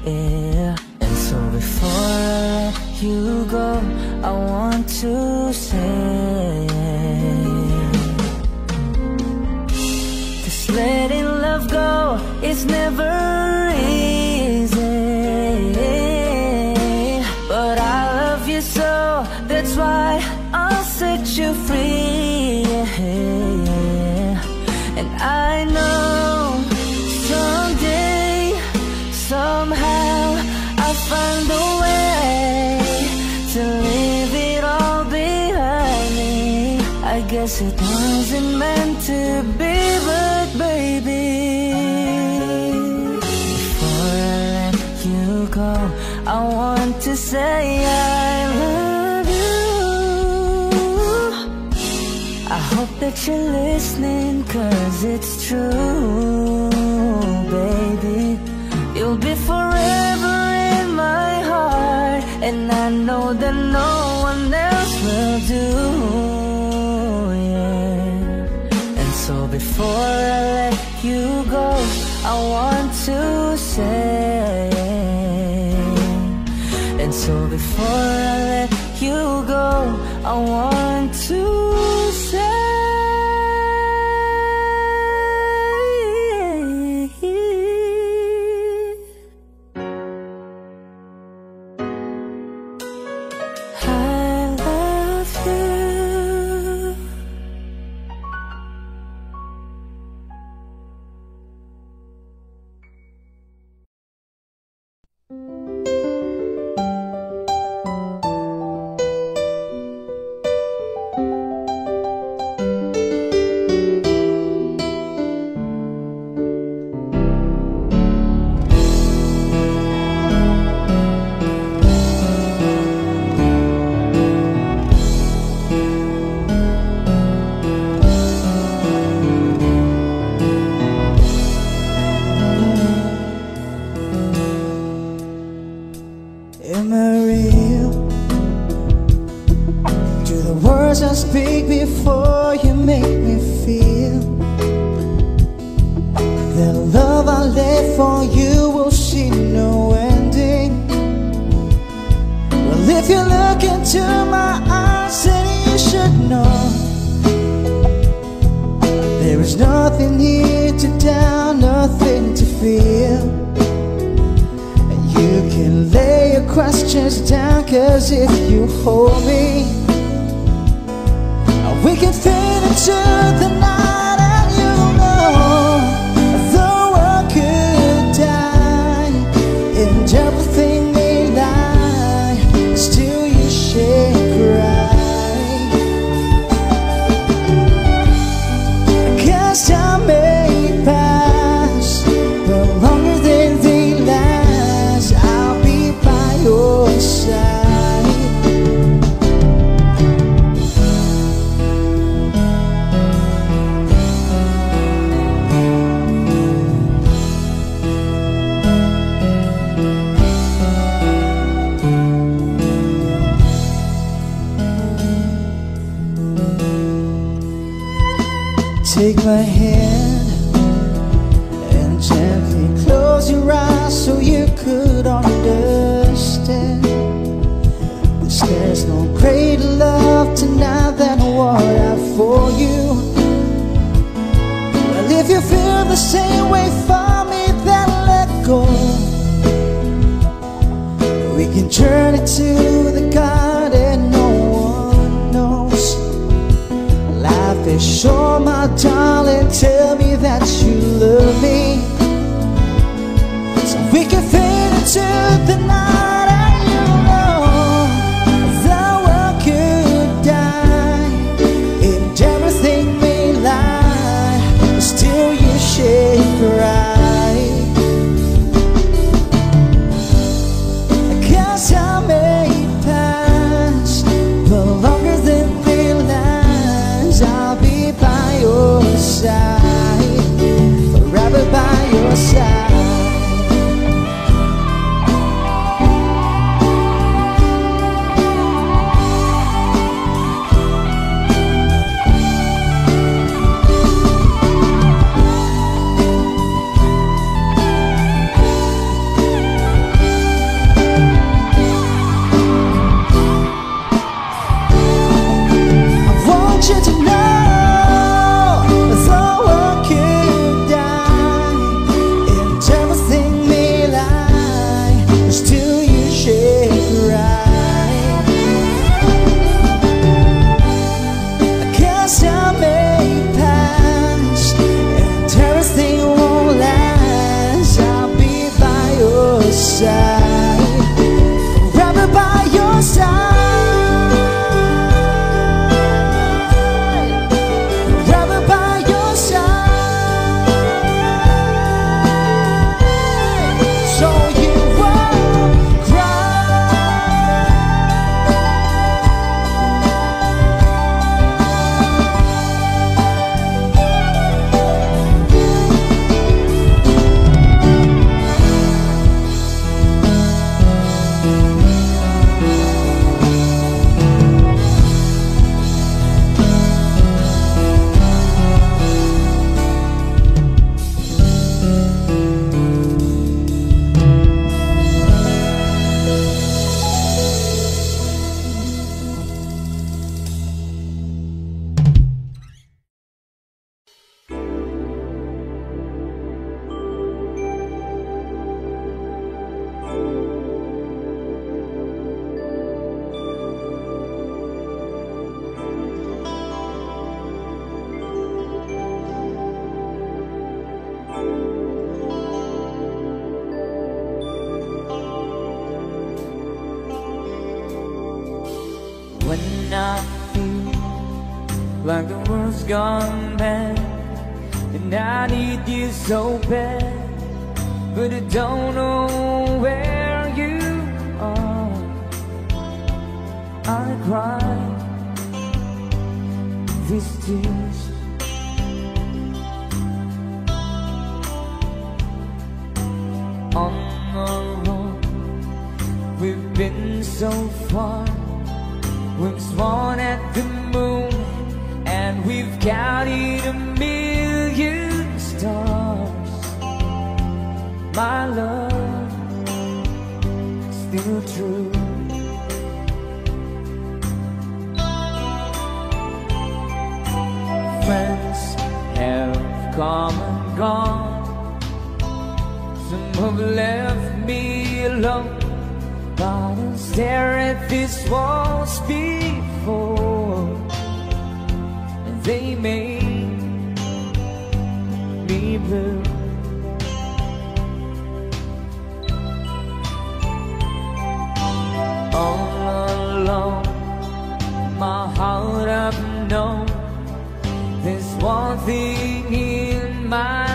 Yeah. And so before I let you go, I want to say, 'cause letting love go is never easy, but I love you so, that's why I'll set you free. And I know someday, somehow, I'll find a way to leave it all behind me. I guess it wasn't meant to be, but baby, before I let you go, I want to say I love you. I hope that you're listening, 'cause it's true, baby. You'll be forever in my heart, and I know that no one else will do. Yeah. And so before I let you go, I want to say, and so before I let you go, I want to say words I speak before you make me feel. The love I lay for you will see no ending. Well, if you look into my eyes, then you should know there is nothing here to doubt, nothing to fear. And you can lay your questions down, 'cause if you hold me, we can fade into the night. And you know the world could die and everything may lie, still you shan't cry. 'Cause time may pass, but longer than they last, I'll be by your side. Take my hand and gently close your eyes so you could understand. There's no greater love tonight than what I have for you. Well, if you feel the same way for me, then let go. We can journey to the garden no one knows. Life is short, my darling, tell me that you love me, so we can fade into the night. And you know the world could die and everything may lie, but still you shan't cry. 'Cause time may pass, but longer than they last, I'll be by your side, forever by your side. Forever by your side, forever by your side, so you won't when I feel like the world's gone mad and I need you so bad, but I don't know where you are. I cry these tears, on the road we've been so far, we've sworn at the moon, and we've counted 1,000,000 stars. My love, still true. Friends have come and gone, some have left me alone, but I'll stare at these walls before, and they make me blue. All alone, my heart I've known, there's one thing in my